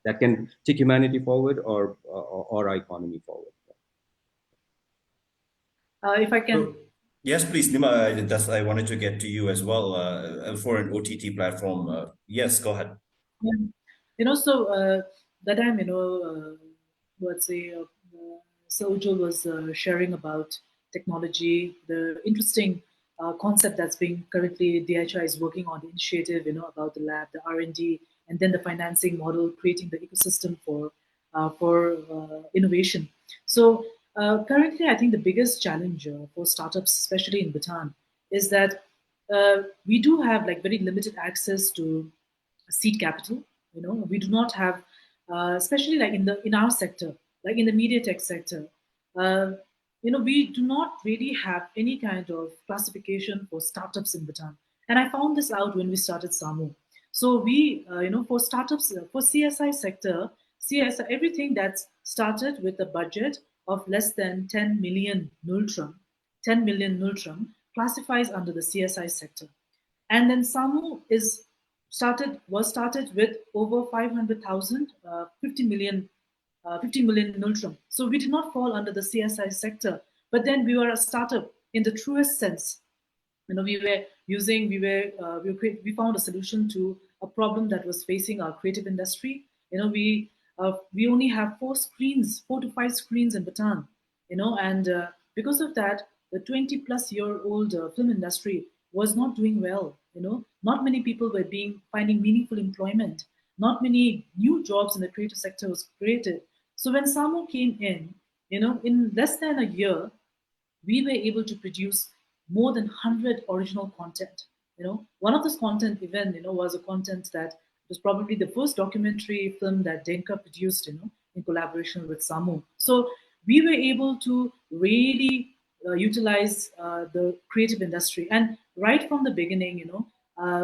S5: that can take humanity forward or our economy forward.
S6: If I can.
S4: So, yes, please, Nima. I wanted to get to you as well for an OTT platform. Yes, go ahead.
S6: Yeah. So that time, let's say, Sir Ujjwal was sharing about technology, the interesting concept that's being currently DHI is working on, the initiative, about the lab, the R&D, and then the financing model, creating the ecosystem for innovation. So currently, I think the biggest challenge for startups, especially in Bhutan, is that we do have like very limited access to seed capital. We do not have, especially like in our sector, like in the media tech sector. Uh, we do not really have any kind of classification for startups in Bhutan. And I found this out when we started SAMU. So we, for startups, for CSI sector, CSI, everything that's started with a budget of less than 10 million nultrum, 10 million nultrum classifies under the CSI sector. And then SAMU was started with over 500,000, 50 million nultrum. So we did not fall under the CSI sector, but then we were a startup in the truest sense. We found a solution to a problem that was facing our creative industry. We only have 4 to 5 screens in Bhutan. And because of that, the 20-plus-year-old film industry was not doing well. Not many people were finding meaningful employment. Not many new jobs in the creative sector was created. So when SAMU came in less than a year, we were able to produce more than 100 original content. One of this content even, was a content that was probably the first documentary film that Denka produced, in collaboration with SAMU. So we were able to really utilize the creative industry. And right from the beginning,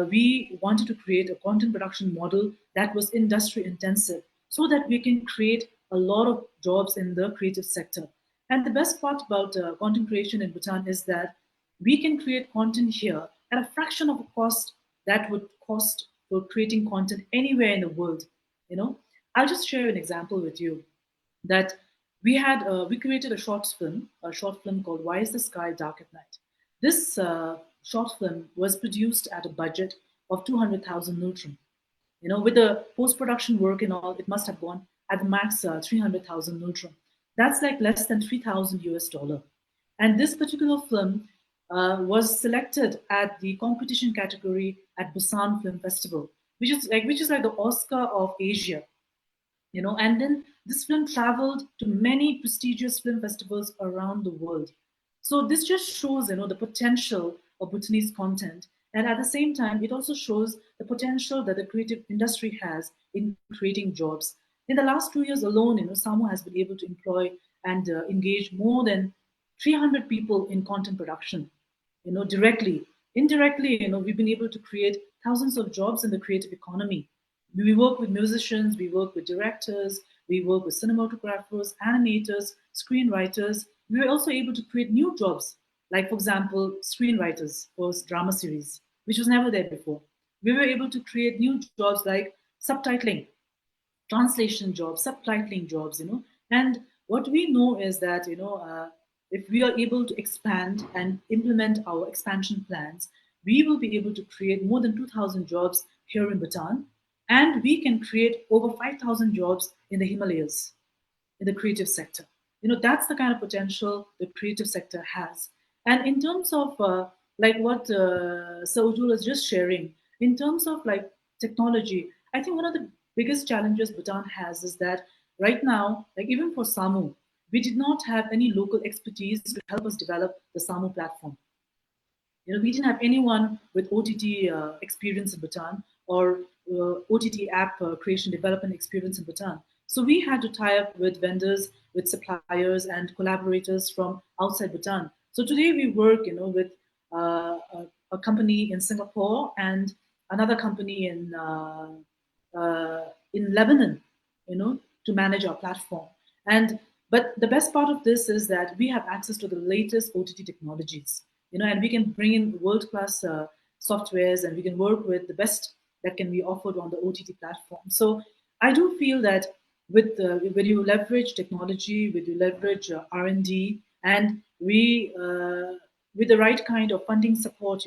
S6: we wanted to create a content production model that was industry intensive so that we can create a lot of jobs in the creative sector. And the best part about content creation in Bhutan is that we can create content here at a fraction of the cost that would cost for creating content anywhere in the world. I'll just share an example with you that we created a short film called Why is the Sky Dark at Night? This short film was produced at a budget of 200,000 nultrum. With the post-production work and all, it must have gone at the max 300,000 nultrum. That's like less than 3,000 US dollar. And this particular film was selected at the competition category at Busan Film Festival, which is like the Oscar of Asia. And then this film traveled to many prestigious film festivals around the world. So this just shows, the potential of Bhutanese content. And at the same time, it also shows the potential that the creative industry has in creating jobs. In the last 2 years alone, SAMU has been able to employ and engage more than 300 people in content production, directly. Indirectly, we've been able to create thousands of jobs in the creative economy. We work with musicians, we work with directors, we work with cinematographers, animators, screenwriters. We were also able to create new jobs, like, for example, screenwriters for drama series, which was never there before. We were able to create new jobs like subtitling, translation jobs, subtitling jobs, And what we know is that, if we are able to expand and implement our expansion plans, we will be able to create more than 2,000 jobs here in Bhutan, and we can create over 5,000 jobs in the Himalayas, in the creative sector. That's the kind of potential the creative sector has. And in terms of like what Sir Ujul was just sharing, in terms of like technology, I think one of the biggest challenges Bhutan has is that right now, like even for SAMU, we did not have any local expertise to help us develop the SAMU platform. We didn't have anyone with OTT experience in Bhutan or OTT app creation development experience in Bhutan. So we had to tie up with vendors, with suppliers and collaborators from outside Bhutan. So today we work, with a company in Singapore and another company in Lebanon, to manage our platform. But the best part of this is that we have access to the latest OTT technologies, and we can bring in world-class softwares, and we can work with the best that can be offered on the OTT platform. So I do feel that when you leverage technology, when you leverage R&D, and with the right kind of funding support,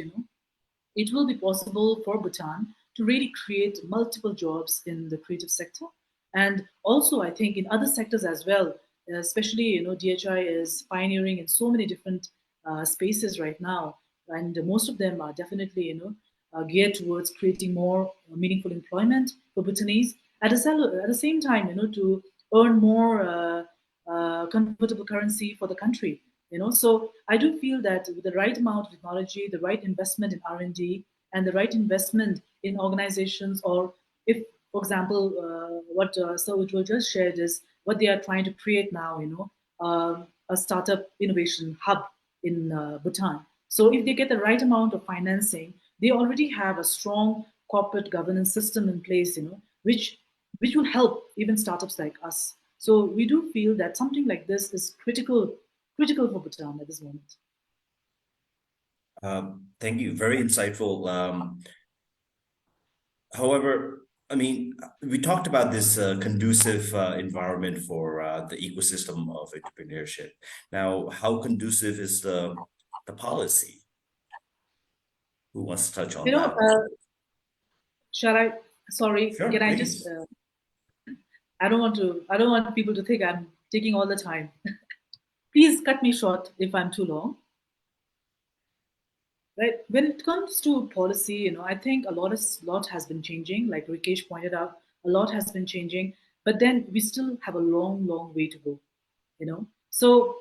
S6: it will be possible for Bhutan to really create multiple jobs in the creative sector. And also, I think in other sectors as well, especially, DHI is pioneering in so many different spaces right now. and most of them are definitely, geared towards creating more meaningful employment for Bhutanese. At the same time, to earn more comfortable currency for the country. So I do feel that with the right amount of technology, the right investment in R&D, and the right investment in organizations, or if, for example, what Sir Ujjwal just shared is what they are trying to create now, a startup innovation hub in Bhutan. So if they get the right amount of financing, they already have a strong corporate governance system in place, which will help even startups like us. So we do feel that something like this is critical for Bhutan at this moment.
S4: Thank you. Very insightful. However, I mean, we talked about this conducive environment for the ecosystem of entrepreneurship. Now, how conducive is the policy? Who wants to touch on
S6: You know,
S4: that?
S6: shall I? Sorry,
S4: Sure,
S6: can I
S4: please.
S6: just? I don't want to. I don't want people to think I'm taking all the time. Please cut me short if I'm too long. Right. When it comes to policy, I think a lot has been changing. Like Rikesh pointed out, a lot has been changing, but then we still have a long, long way to go. So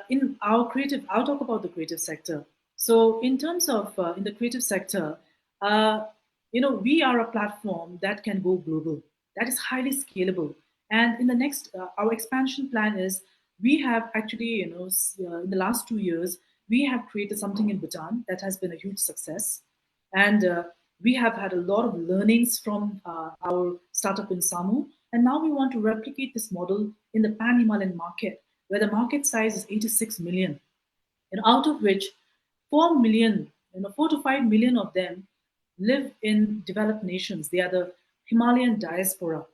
S6: in our creative, I'll talk about the creative sector. So in terms of in the creative sector, uh, we are a platform that can go global, that is highly scalable. And in the next, our expansion plan is we have actually, in the last 2 years, we have created something in Bhutan that has been a huge success. And we have had a lot of learnings from our startup in Samu. And now we want to replicate this model in the pan Himalayan market, where the market size is 86 million, and out of which 4 million, 4 to 5 million of them live in developed nations. They are the Himalayan diaspora,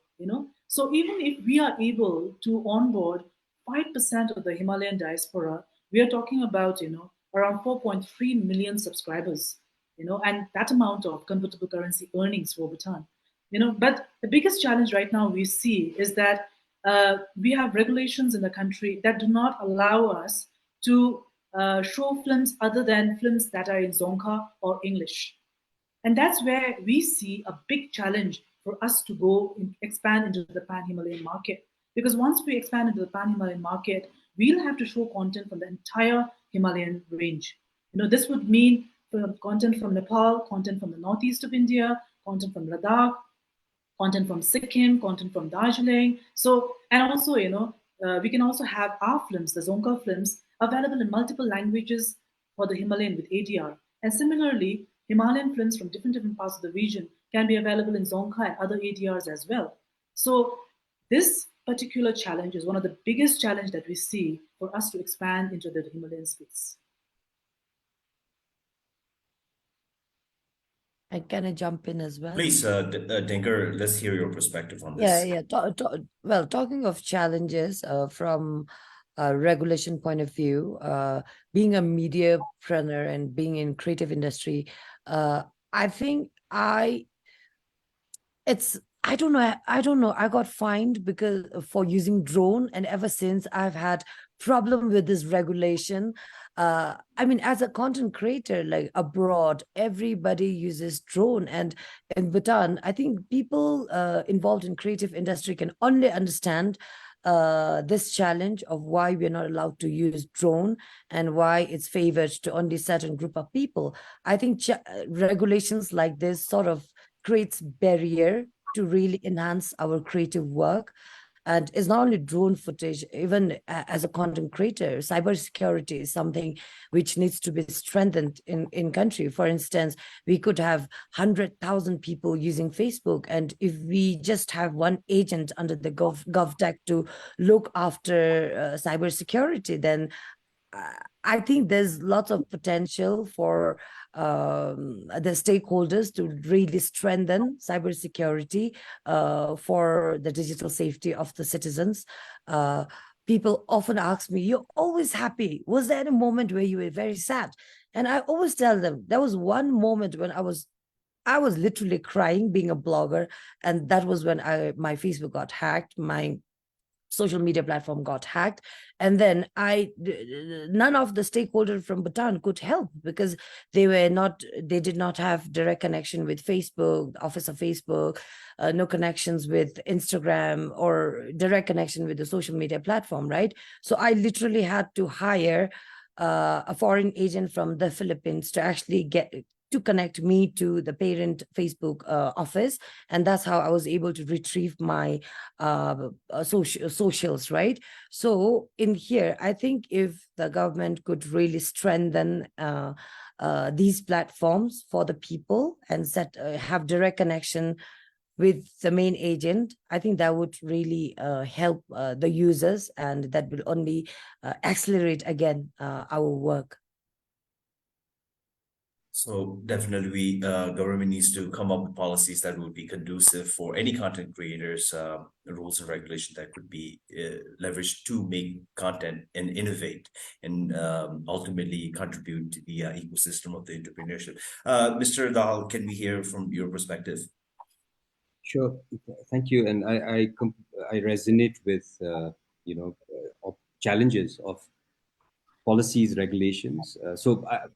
S6: So even if we are able to onboard 5% of the Himalayan diaspora, we are talking about, around 4.3 million subscribers, and that amount of convertible currency earnings for Bhutan. But the biggest challenge right now we see is that we have regulations in the country that do not allow us to show films other than films that are in Zonka or English. And that's where we see a big challenge for us to go expand into the pan-Himalayan market. Because once we expand into the pan-Himalayan market, we'll have to show content from the entire Himalayan range. This would mean content from Nepal, content from the northeast of India, content from Ladakh, content from Sikkim, content from Darjeeling. So, and also, we can also have our films, the Zonka films, available in multiple languages for the Himalayan with ADR. And similarly, Himalayan films from different parts of the region can be available in Zonka and other ADRs as well. So this particular challenge is one of the biggest challenges that we see for us to expand into the Himalayan space.
S7: And can I jump in as well?
S4: Please, Dinker, let's hear your perspective on
S7: Yeah,
S4: this.
S7: yeah. Well, talking of challenges from a regulation point of view, being a mediapreneur and being in creative industry, I think I don't know. I got fined because for using drone, and ever since I've had problem with this regulation. I mean, as a content creator, like abroad, everybody uses drone, and in Bhutan, I think people involved in creative industry can only understand this challenge of why we're not allowed to use drone and why it's favored to only certain group of people. I think regulations like this sort of creates barrier to really enhance our creative work. And it's not only drone footage, even as a content creator, cybersecurity is something which needs to be strengthened in country. For instance, we could have 100,000 people using Facebook. And if we just have one agent under the GovTech to look after cybersecurity, then I think there's lots of potential for the stakeholders to really strengthen cybersecurity for the digital safety of the citizens. People often ask me, "You're always happy. Was there a moment where you were very sad?" And I always tell them there was one moment when I was literally crying being a blogger, and that was when my Facebook got hacked. My social media platform got hacked, and then none of the stakeholders from Bhutan could help because they did not have direct connection with Facebook, the office of Facebook, no connections with Instagram or direct connection with the social media platform, right? So I literally had to hire a foreign agent from the Philippines to actually connect me to the parent Facebook office, and that's how I was able to retrieve my socials, right? So in here, I think if the government could really strengthen these platforms for the people and have direct connection with the main agent, I think that would really help the users, and that will only accelerate again our work.
S4: So definitely, government needs to come up with policies that would be conducive for any content creators, rules and regulations that could be leveraged to make content and innovate and ultimately contribute to the ecosystem of the entrepreneurship. Mr. Dal, can we hear from your perspective?
S5: Sure, thank you. And I resonate with of challenges of policies, regulations.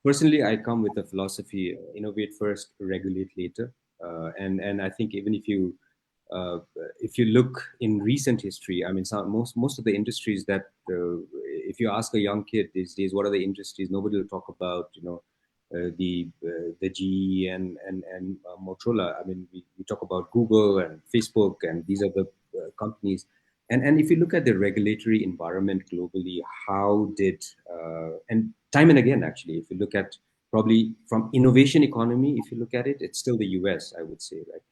S5: Personally, I come with a philosophy: innovate first, regulate later. And I think even if you look in recent history, I mean, most of the industries that if you ask a young kid these days, what are the industries? Nobody will talk about the GE and Motorola. I mean, we talk about Google and Facebook, and these are the companies. And if you look at the regulatory environment globally, how did and time and again, actually, if you look at probably from innovation economy, if you look at it, it's still the US, I would say, right?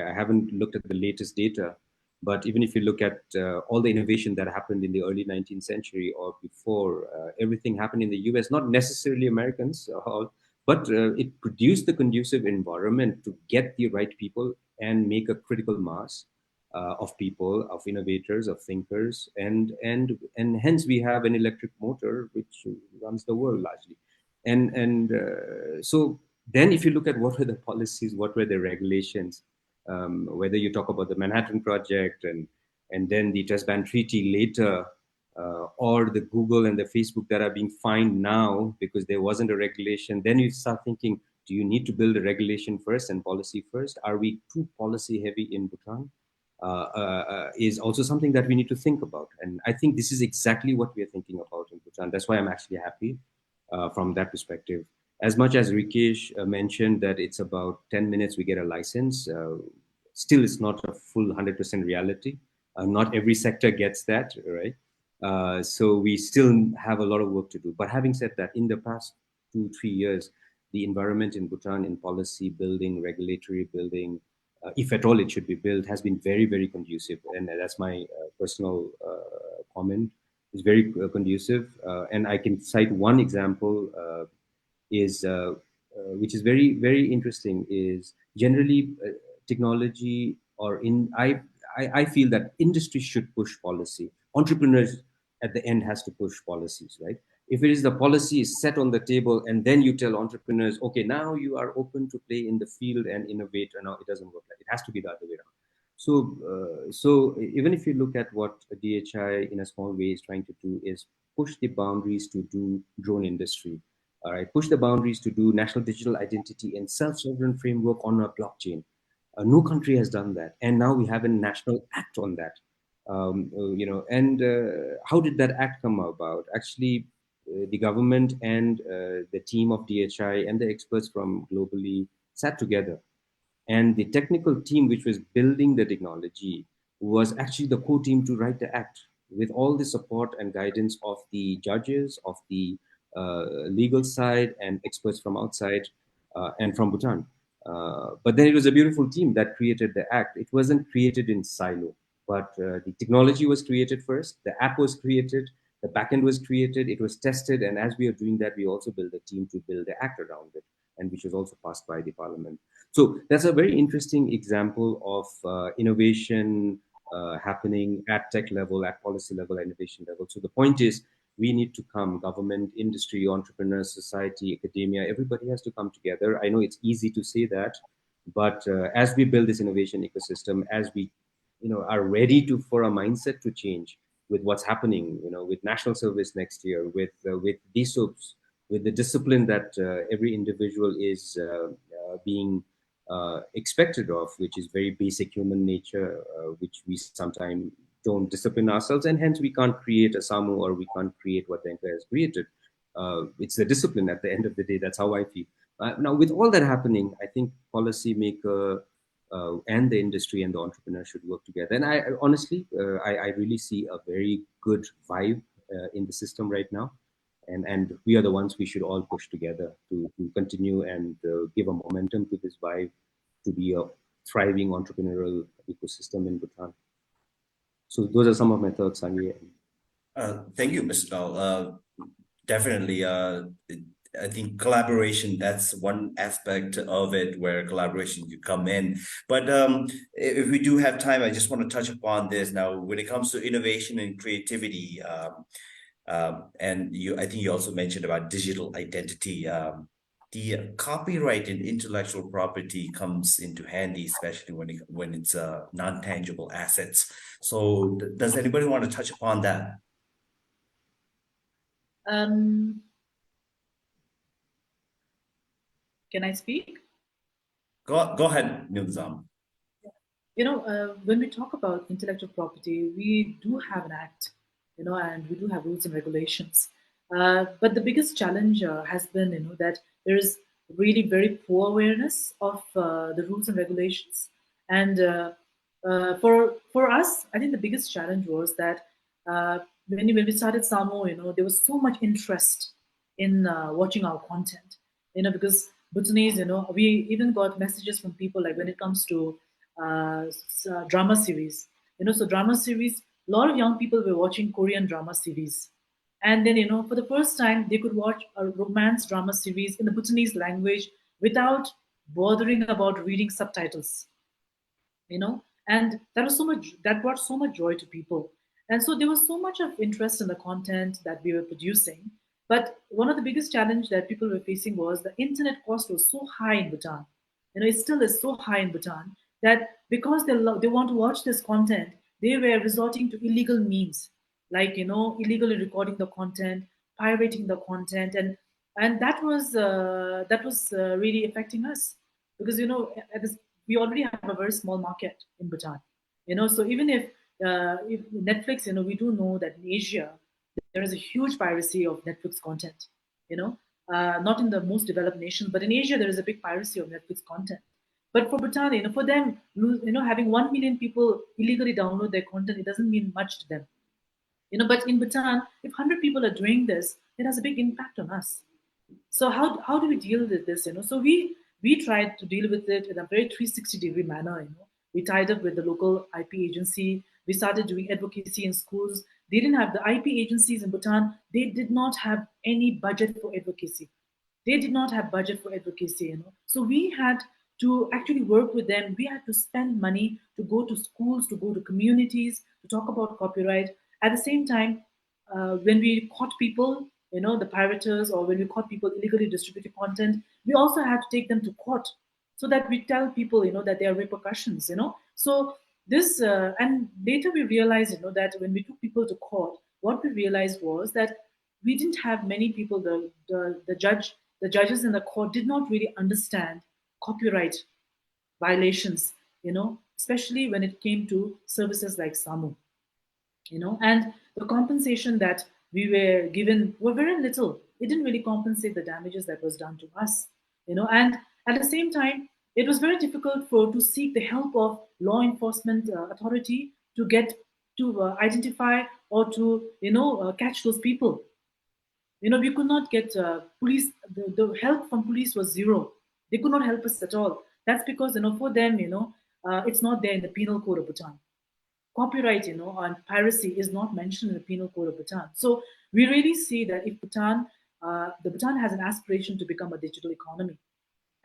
S5: I haven't looked at the latest data, but even if you look at all the innovation that happened in the early 19th century or before, everything happened in the US, not necessarily Americans, but it produced the conducive environment to get the right people and make a critical mass of people, of innovators, of thinkers, and hence we have an electric motor which runs the world largely. So then if you look at what were the policies, what were the regulations, whether you talk about the Manhattan Project and then the Test Ban Treaty later, or the Google and the Facebook that are being fined now because there wasn't a regulation, then you start thinking, do you need to build a regulation first and policy first? Are we too policy heavy in Bhutan? Is also something that we need to think about. And I think this is exactly what we are thinking about in Bhutan. That's why I'm actually happy from that perspective. As much as Rikesh mentioned that it's about 10 minutes we get a license, still it's not a full 100% reality. Not every sector gets that, right? So we still have a lot of work to do. But having said that, in the past 2-3 years, the environment in Bhutan in policy building, regulatory building, if at all it should be built, has been very, very conducive. And that's my personal comment. It's very conducive. And I can cite one example which is very, very interesting, is generally technology I feel that industry should push policy. Entrepreneurs at the end has to push policies, right? If it is the policy is set on the table and then you tell entrepreneurs, okay, now you are open to play in the field and innovate, and now it doesn't work like it has to be the other way around. So even if you look at what DHI in a small way is trying to do, is push the boundaries to do drone industry, all right, push the boundaries to do national digital identity and self-sovereign framework on a blockchain. No country has done that, and now we have a national act on that. How did that act come about? Actually, the government and the team of DHI and the experts from globally sat together, and the technical team which was building the technology was actually the core team to write the act, with all the support and guidance of the judges, of the legal side, and experts from outside and from Bhutan. But then it was a beautiful team that created the act. It wasn't created in silo, but the technology was created first, the app was created, the backend was created, it was tested, and as we are doing that, we also build a team to build the act around it, and which was also passed by the parliament. So that's a very interesting example of innovation happening at tech level, at policy level, innovation level. So the point is, we need to come, government, industry, entrepreneurs, society, academia, everybody has to come together. I know it's easy to say that, but as we build this innovation ecosystem, as we are ready for a mindset to change with what's happening, with national service next year, with DSOPs, with the discipline that every individual is being expected of, which is very basic human nature, which we sometimes don't discipline ourselves, and hence we can't create a SAMU, or we can't create what the Inca has created. It's the discipline at the end of the day. That's how I feel. Now, with all that happening, I think policymaker and the industry and the entrepreneur should work together. And I honestly, I really see a very good vibe in the system right now. And we are the ones we should all push together to continue and give a momentum to this vibe, to be a thriving entrepreneurial ecosystem in Bhutan. So those are some of my thoughts, Sanjay.
S4: Thank you, Mr. Dal. Definitely, I think collaboration, that's one aspect of it where collaboration you come in. But if we do have time, I just want to touch upon this now. When it comes to innovation and creativity, and I think you also mentioned about digital identity. The copyright and intellectual property comes into handy, especially when it's non-tangible assets. So does anybody want to touch upon that?
S6: Can I speak?
S4: Go ahead, Nilzam.
S6: When we talk about intellectual property, we do have an act, and we do have rules and regulations. But the biggest challenge has been, that there is really very poor awareness of the rules and regulations. And for us, I think the biggest challenge was that when we started Samo, there was so much interest in watching our content, because Bhutanese, we even got messages from people like when it comes to drama series, so drama series, a lot of young people were watching Korean drama series. And then, for the first time, they could watch a romance drama series in the Bhutanese language without bothering about reading subtitles, and that brought so much joy to people. And so there was so much of interest in the content that we were producing. But one of the biggest challenge that people were facing was the internet cost was so high in Bhutan. It still is so high in Bhutan that because they want to watch this content, they were resorting to illegal means, like illegally recording the content, pirating the content, and that was really affecting us because we already have a very small market in Bhutan. So even if Netflix, we do know that in Asia there is a huge piracy of Netflix content. Not in the most developed nations, but in Asia there is a big piracy of Netflix content. But for Bhutan, for them, having 1 million people illegally download their content, it doesn't mean much to them. But in Bhutan, if 100 people are doing this, it has a big impact on us. So how do we deal with this? So we tried to deal with it in a very 360-degree manner. We tied up with the local IP agency. We started doing advocacy in schools. They didn't have the IP agencies in Bhutan. They did not have any budget for advocacy. They did not have budget for advocacy. So we had to actually work with them. We had to spend money to go to schools, to go to communities, to talk about copyright. At the same time, when we caught people, the pirators, or when we caught people illegally distributing content, we also had to take them to court so that we tell people, that there are repercussions, So this, and later we realized, that when we took people to court, what we realized was that we didn't have many people, the judges in the court did not really understand copyright violations, especially when it came to services like SAMU, and the compensation that we were given were very little. It didn't really compensate the damages that was done to us, and at the same time, it was very difficult to seek the help of law enforcement authority to get to identify or to catch those people. We could not get police. The help from police was zero. They could not help us at all. That's because for them, it's not there in the penal code of Bhutan. Copyright, on piracy is not mentioned in the penal code of Bhutan. So we really see that if the Bhutan has an aspiration to become a digital economy,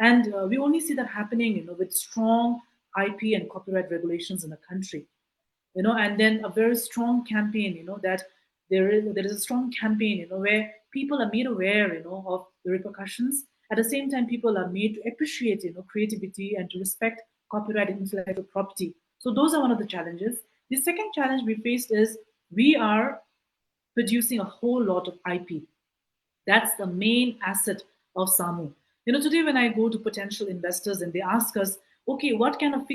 S6: and we only see that happening, with strong IP and copyright regulations in the country, and then a very strong campaign, that there is a strong campaign, where people are made aware, of the repercussions. At the same time, people are made to appreciate, creativity and to respect copyright and intellectual property. So those are one of the challenges. The second challenge we faced is we are producing a whole lot of IP. That's the main asset of SAMU. Today when I go to potential investors and they ask us, okay, what kind of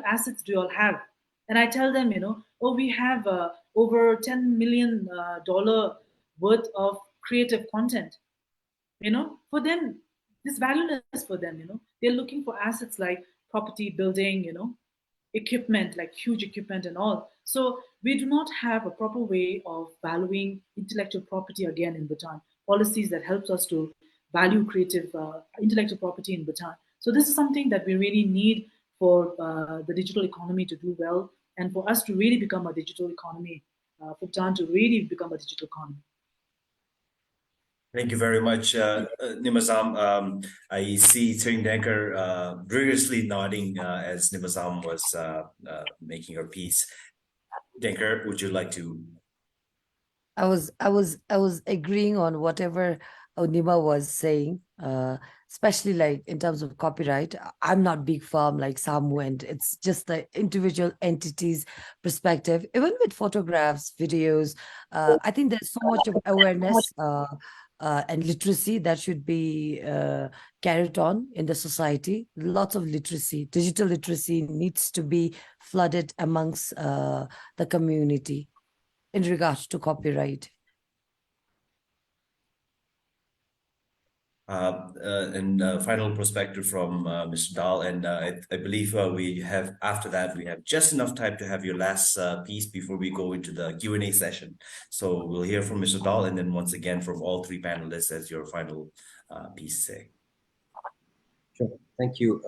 S6: assets do you all have? And I tell them, oh, we have over $10 million worth of creative content. For them, this valueless for them. They're looking for assets like property, building, equipment, like huge equipment and all. So we do not have a proper way of valuing intellectual property again in Bhutan. Policies that helps us to value creative intellectual property in Bhutan. So this is something that we really need for the digital economy to do well, and for us to really become a digital economy, for Bhutan to really become a digital economy.
S4: Thank you very much, Nimazam. I see Tsering Denker rigorously nodding as Nimazam was making her piece. Denker, would you like to?
S7: I was agreeing on whatever Nima was saying, especially like in terms of copyright. I'm not big firm like Samu, and it's just the individual entities' perspective. Even with photographs, videos, I think there's so much of awareness and literacy that should be carried on in the society. Lots of literacy, digital literacy needs to be flooded amongst the community in regards to copyright.
S4: And final perspective from Mr. Dahl, and I believe we have, after that, we have just enough time to have your last piece before we go into the Q&A session. So we'll hear from Mr. Dahl, and then once again from all three panelists as your final piece say.
S5: Sure, thank you.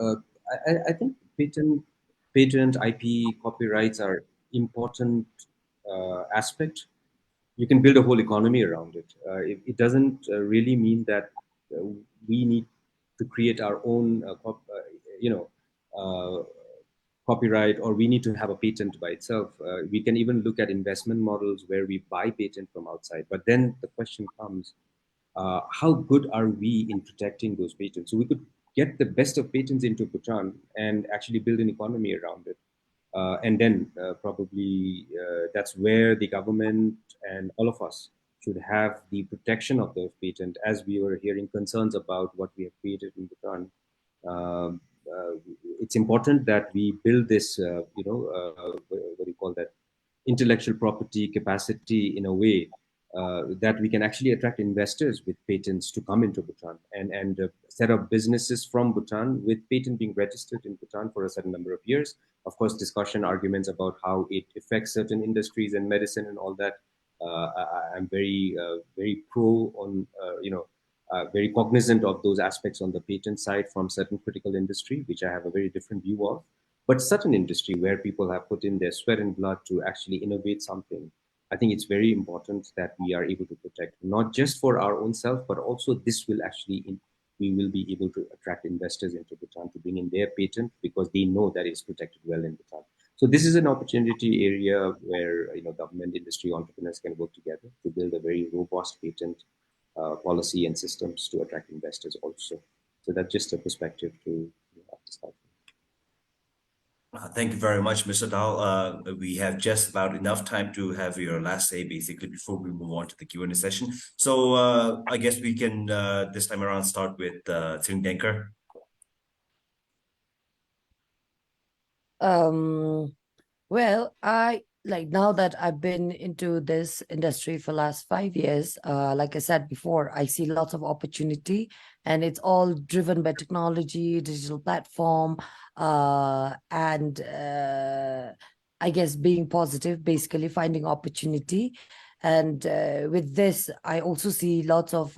S5: I think patent IP copyrights are important aspect. You can build a whole economy around it. It doesn't really mean that we need to create our own, copyright, or we need to have a patent by itself. We can even look at investment models where we buy patent from outside. But then the question comes, how good are we in protecting those patents? So we could get the best of patents into Bhutan and actually build an economy around it. And then probably that's where the government and all of us should have the protection of those patents, as we were hearing concerns about what we have created in Bhutan. It's important that we build this, what do you call that, intellectual property capacity in a way that we can actually attract investors with patents to come into Bhutan and set up businesses from Bhutan with patent being registered in Bhutan for a certain number of years. Of course, discussion, arguments about how it affects certain industries and medicine and all that. I'm very, very pro on, very cognizant of those aspects on the patent side from certain critical industry, which I have a very different view of. But certain industry where people have put in their sweat and blood to actually innovate something, I think it's very important that we are able to protect, not just for our own self, but also this will actually, we will be able to attract investors into Bhutan to bring in their patent because they know that it's protected well in Bhutan. So this is an opportunity area where government, industry, entrepreneurs can work together to build a very robust patent policy and systems to attract investors also. So that's just a perspective to start.
S4: Thank you very much, Mr. Dahl. We have just about enough time to have your last say, basically, before we move on to the Q&A session. So I guess we can, this time around, start with Tsering Denker.
S7: Well, now that I've been into this industry for last 5 years, like I said before, I see lots of opportunity, and it's all driven by technology, digital platform, and I guess being positive, basically finding opportunity. And with this, I also see lots of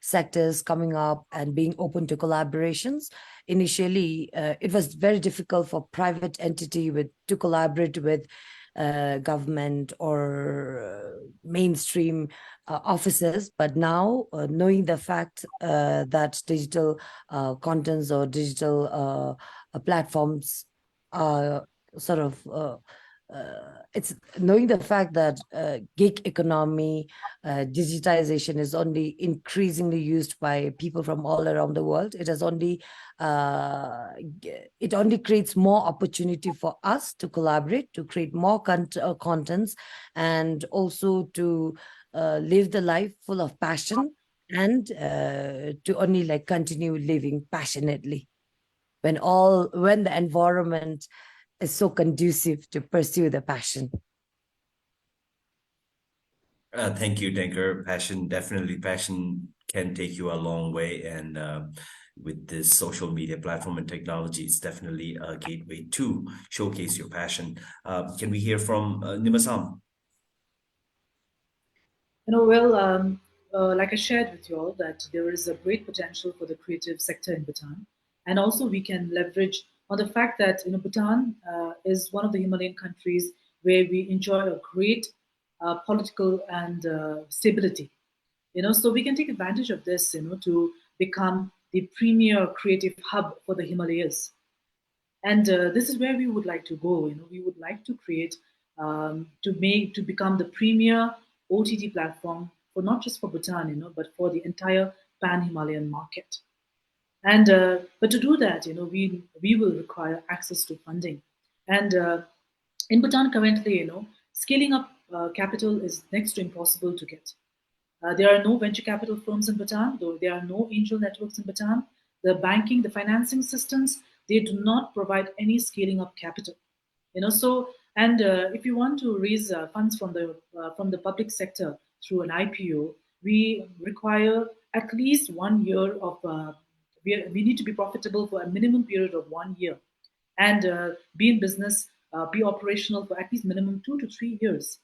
S7: sectors coming up and being open to collaborations. Initially, it was very difficult for private entity to collaborate with government or mainstream offices. But now, knowing the fact that digital contents or digital platforms are sort of it's knowing the fact that gig economy, digitization is only increasingly used by people from all around the world. It has only it only creates more opportunity for us to collaborate, to create more contents, and also to live the life full of passion, and to only like continue living passionately when the environment is so conducive to pursue the passion.
S4: Thank you, Denker. Passion can take you a long way. And with this social media platform and technology, it's definitely a gateway to showcase your passion. Can we hear from Nimasam?
S6: Like I shared with you all, that there is a great potential for the creative sector in Bhutan, and also we can leverage on the fact that Bhutan is one of the Himalayan countries where we enjoy a great political and stability. So we can take advantage of this, to become the premier creative hub for the Himalayas. And this is where we would like to go. We would like to create, to become the premier OTT platform for not just for Bhutan, but for the entire pan-Himalayan market. And but to do that, we will require access to funding. And in Bhutan currently, scaling up capital is next to impossible to get. There are no venture capital firms in Bhutan, though there are no angel networks in Bhutan. The banking, the financing systems, they do not provide any scaling up capital. So, and if you want to raise funds from the public sector through an IPO, we require at least 1 year of we need to be profitable for a minimum period of 1 year, and be in business, be operational for at least minimum 2 to 3 years.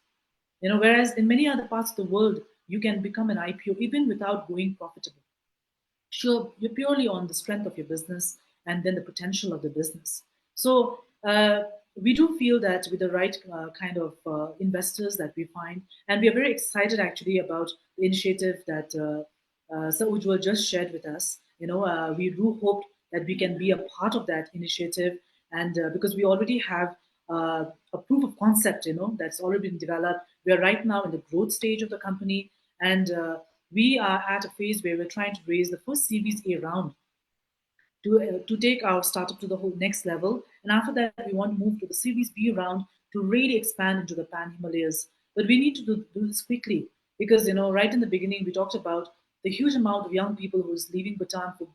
S6: Whereas in many other parts of the world, you can become an IPO even without going profitable. Sure, you're purely on the strength of your business and then the potential of the business. So we do feel that with the right kind of investors that we find, and we are very excited actually about the initiative that Sir Ujjwal just shared with us. We do hope that we can be a part of that initiative, and because we already have a proof of concept, that's already been developed. We are right now in the growth stage of the company, and we are at a phase where we're trying to raise the first Series A round to take our startup to the whole next level. And after that, we want to move to the Series B round to really expand into the Pan Himalayas. But we need to do this quickly because, right in the beginning, we talked about the huge amount of young people who is leaving Bhutan for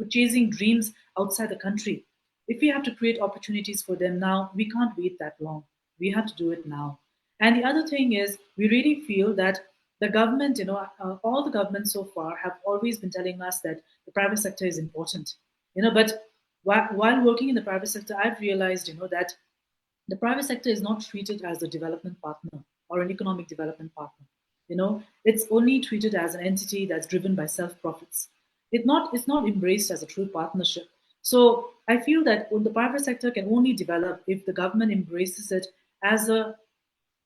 S6: chasing dreams outside the country. If we have to create opportunities for them now, we can't wait that long. We have to do it now. And the other thing is, we really feel that the government, all the governments so far have always been telling us that the private sector is important. But while working in the private sector, I've realized, that the private sector is not treated as a development partner or an economic development partner. It's only treated as an entity that's driven by self-profits. It's not embraced as a true partnership. So I feel that the private sector can only develop if the government embraces it as a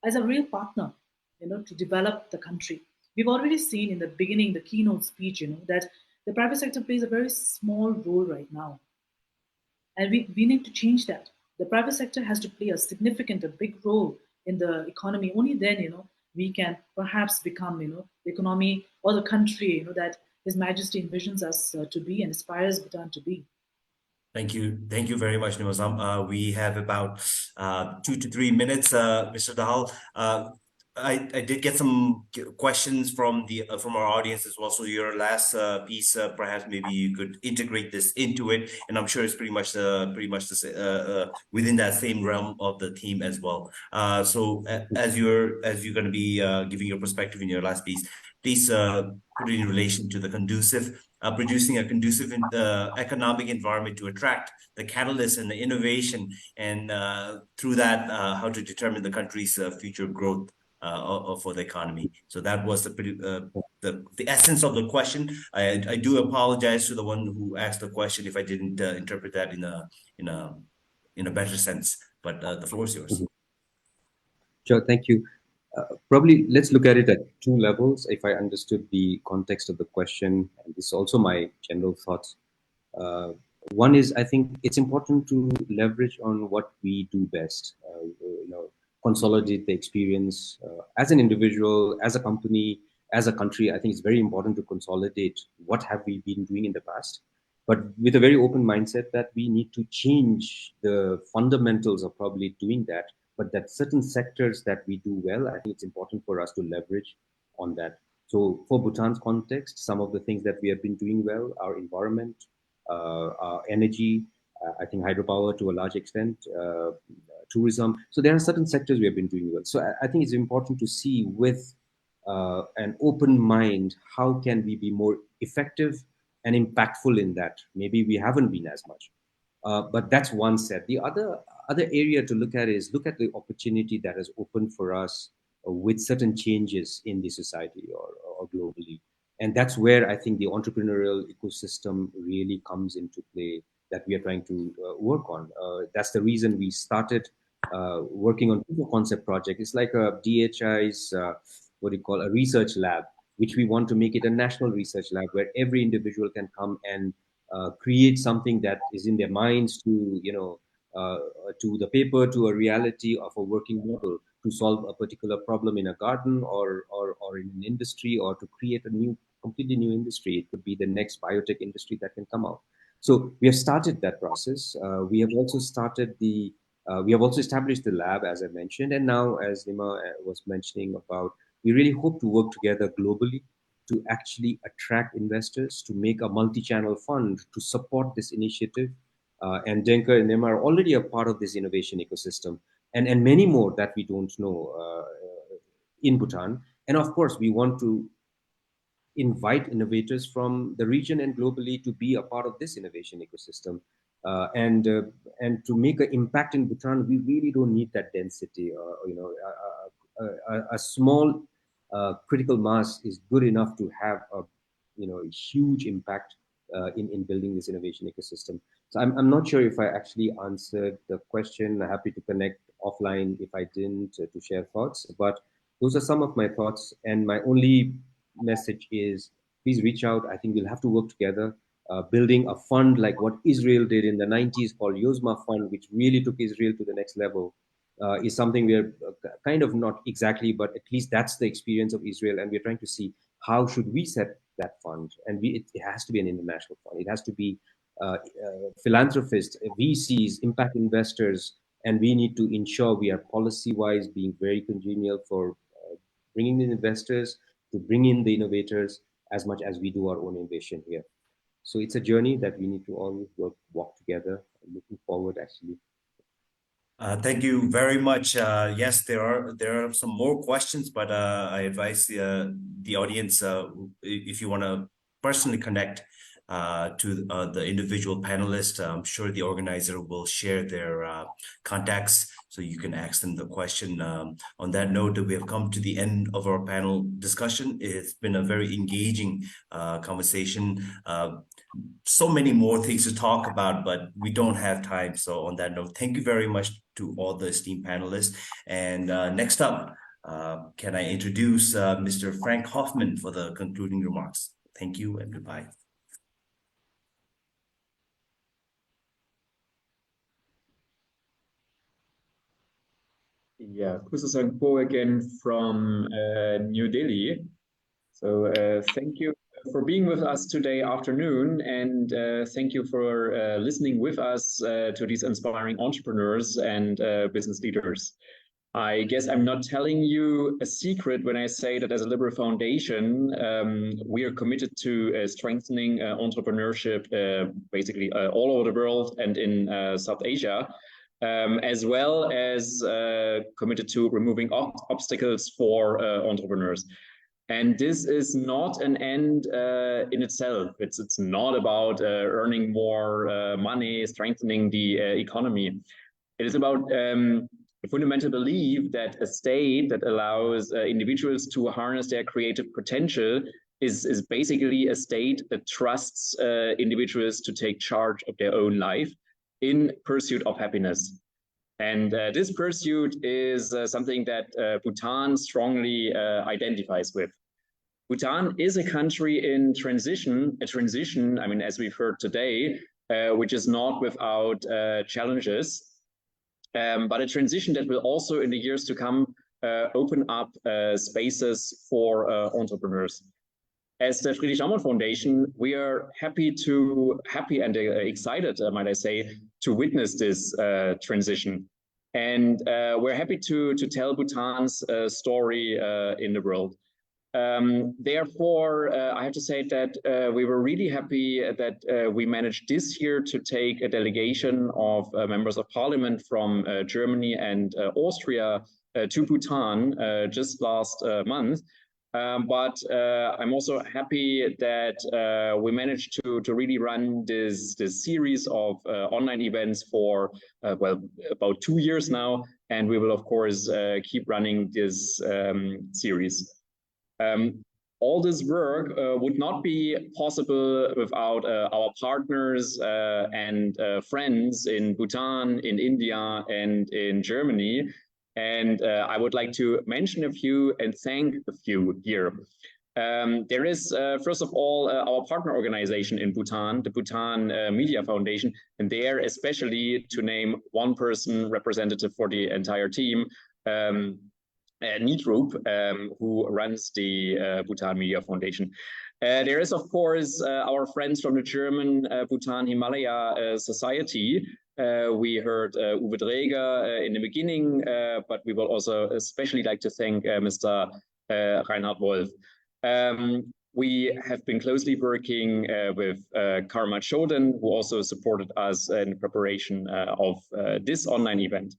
S6: real partner, to develop the country. We've already seen in the beginning, the keynote speech, that the private sector plays a very small role right now. And we need to change that. The private sector has to play a big role in the economy. Only then, we can perhaps become, the economy or the country, that His Majesty envisions us to be and aspires Bhutan to be.
S4: Thank you. Thank you very much, Nimazam. We have about 2 to 3 minutes, Mr. Dahal. I did get some questions from our audience as well. So your last piece, perhaps maybe you could integrate this into it, and I'm sure it's pretty much within that same realm of the theme as well. So as you're going to be giving your perspective in your last piece, please put it in relation to the producing a conducive economic environment to attract the catalyst and the innovation, and through that, how to determine the country's future growth for the economy. So that was the essence of the question. I do apologize to the one who asked the question if I didn't interpret that in a better sense. But the floor is yours.
S5: Sure, thank you. Probably let's look at it at two levels. If I understood the context of the question, and this is also my general thoughts. One is, I think it's important to leverage on what we do best. consolidate the experience as an individual, as a company, as a country. I think it's very important to consolidate what have we been doing in the past, but with a very open mindset that we need to change the fundamentals of probably doing that, but that certain sectors that we do well, I think it's important for us to leverage on that. So for Bhutan's context, some of the things that we have been doing well are environment, our energy, I think hydropower to a large extent, tourism. So there are certain sectors we have been doing well. So I think it's important to see with an open mind, how can we be more effective and impactful in that? Maybe we haven't been as much. But that's one set. The other area to look at is look at the opportunity that has opened for us with certain changes in the society or globally. And that's where I think the entrepreneurial ecosystem really comes into play that we are trying to work on. That's the reason we started working on proof of concept project. It's like a DHI's, what do you call, a research lab, which we want to make it a national research lab where every individual can come and create something that is in their minds to, to the paper, to a reality of a working model to solve a particular problem in a garden or in an industry, or to create a completely new industry. It could be the next biotech industry that can come out. So we have started that process. We have also established the lab, as I mentioned, and now, as Nima was mentioning about, we really hope to work together globally to actually attract investors, to make a multi-channel fund to support this initiative. And Denker and Nima are already a part of this innovation ecosystem, and many more that we don't know in Bhutan. And of course, we want to invite innovators from the region and globally to be a part of this innovation ecosystem. And to make an impact in Bhutan, we really don't need that density. A small critical mass is good enough to have a huge impact in building this innovation ecosystem. So I'm not sure if I actually answered the question. Happy to connect offline if I didn't, to share thoughts. But those are some of my thoughts. And my only message is, please reach out. I think we'll have to work together. Building a fund like what Israel did in the 90s called Yozma Fund, which really took Israel to the next level, is something we're kind of not exactly, but at least that's the experience of Israel. And we're trying to see how should we set that fund. And it has to be an international fund. It has to be philanthropists, VCs, impact investors, and we need to ensure we are policy-wise being very congenial for bringing in investors, to bring in the innovators as much as we do our own innovation here. So it's a journey that we need to all walk together. I'm looking forward, actually.
S4: Thank you very much. Yes, there are some more questions, but I advise the audience, if you want to personally connect to the individual panelists, I'm sure the organizer will share their contacts so you can ask them the question. On that note, we have come to the end of our panel discussion. It's been a very engaging conversation. So many more things to talk about, but we don't have time. So on that note, thank you very much to all the esteemed panelists. And next up, can I introduce Mr. Frank Hoffman for the concluding remarks. Thank you and goodbye.
S8: Yeah, Kusasang Po again from New Delhi. So thank you for being with us today afternoon, and thank you for listening with us to these inspiring entrepreneurs and business leaders. I guess I'm not telling you a secret when I say that as a Liberal Foundation, we are committed to strengthening entrepreneurship basically all over the world and in South Asia. As well as committed to removing obstacles for entrepreneurs. And this is not an end in itself. It's not about earning more money, strengthening the economy. It is about a fundamental belief that a state that allows individuals to harness their creative potential is basically a state that trusts individuals to take charge of their own life in pursuit of happiness. And this pursuit is something that Bhutan strongly identifies with. Bhutan is a country in transition, I mean, as we've heard today, which is not without challenges. but a transition that will also in the years to come open up spaces for entrepreneurs. As the Friedrich Naumann Foundation, we are happy and excited, might I say, to witness this transition. And we're happy to tell Bhutan's story in the world. Therefore, I have to say that we were really happy that we managed this year to take a delegation of members of parliament from Germany and Austria to Bhutan just last month. But I'm also happy that we managed to really run this series of online events for, well, about 2 years now. And we will, of course, keep running this series. All this work would not be possible without our partners and friends in Bhutan, in India, and in Germany. And I would like to mention a few and thank a few here. There is, first of all, our partner organization in Bhutan, the Bhutan Media Foundation, and there especially to name one person representative for the entire team, Nidrup, who runs the Bhutan Media Foundation. There is, of course, our friends from the German Bhutan Himalaya Society. We heard Uwe Dreger in the beginning, but we will also especially like to thank Mr. Reinhard Wolf. We have been closely working with Karma Choden, who also supported us in preparation of this online event.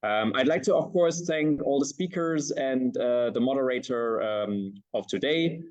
S8: I'd like to, of course, thank all the speakers and the moderator of today,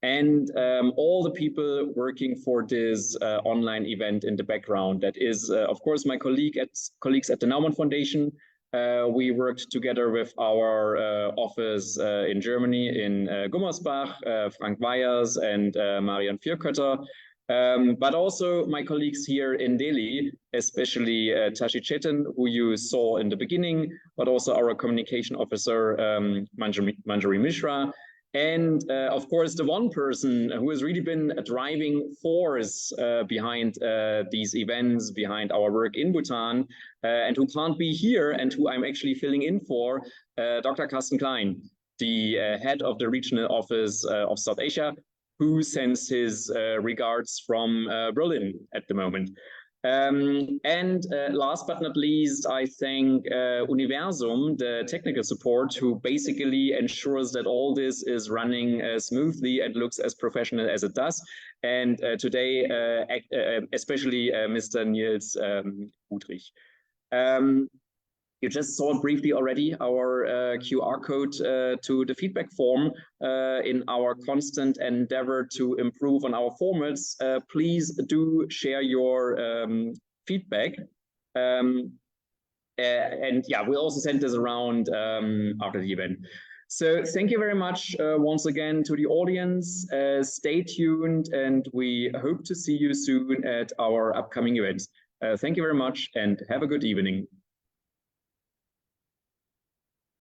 S8: and all the people working for this online event in the background. That is, of course, my colleagues at the Naumann Foundation. We worked together with our office in Germany in Gummersbach, Frank Weyers and Marian Vierkötter. But also my colleagues here in Delhi, especially Tashi Chetan, who you saw in the beginning, but also our communication officer, Manjari Mishra. And of course, the one person who has really been a driving force behind these events, behind our work in Bhutan, and who can't be here and who I'm actually filling in for, Dr. Carsten Klein, the head of the regional office of South Asia, who sends his regards from Berlin at the moment. And last but not least, I thank Universum, the technical support, who basically ensures that all this is running smoothly and looks as professional as it does. And today, especially Mr. Niels Udrich. You just saw briefly already our QR code to the feedback form in our constant endeavor to improve on our formats. Please do share your feedback. And yeah, we'll also send this around after the event. So thank you very much once again to the audience. Stay tuned, and we hope to see you soon at our upcoming events. Thank you very much and have a good evening.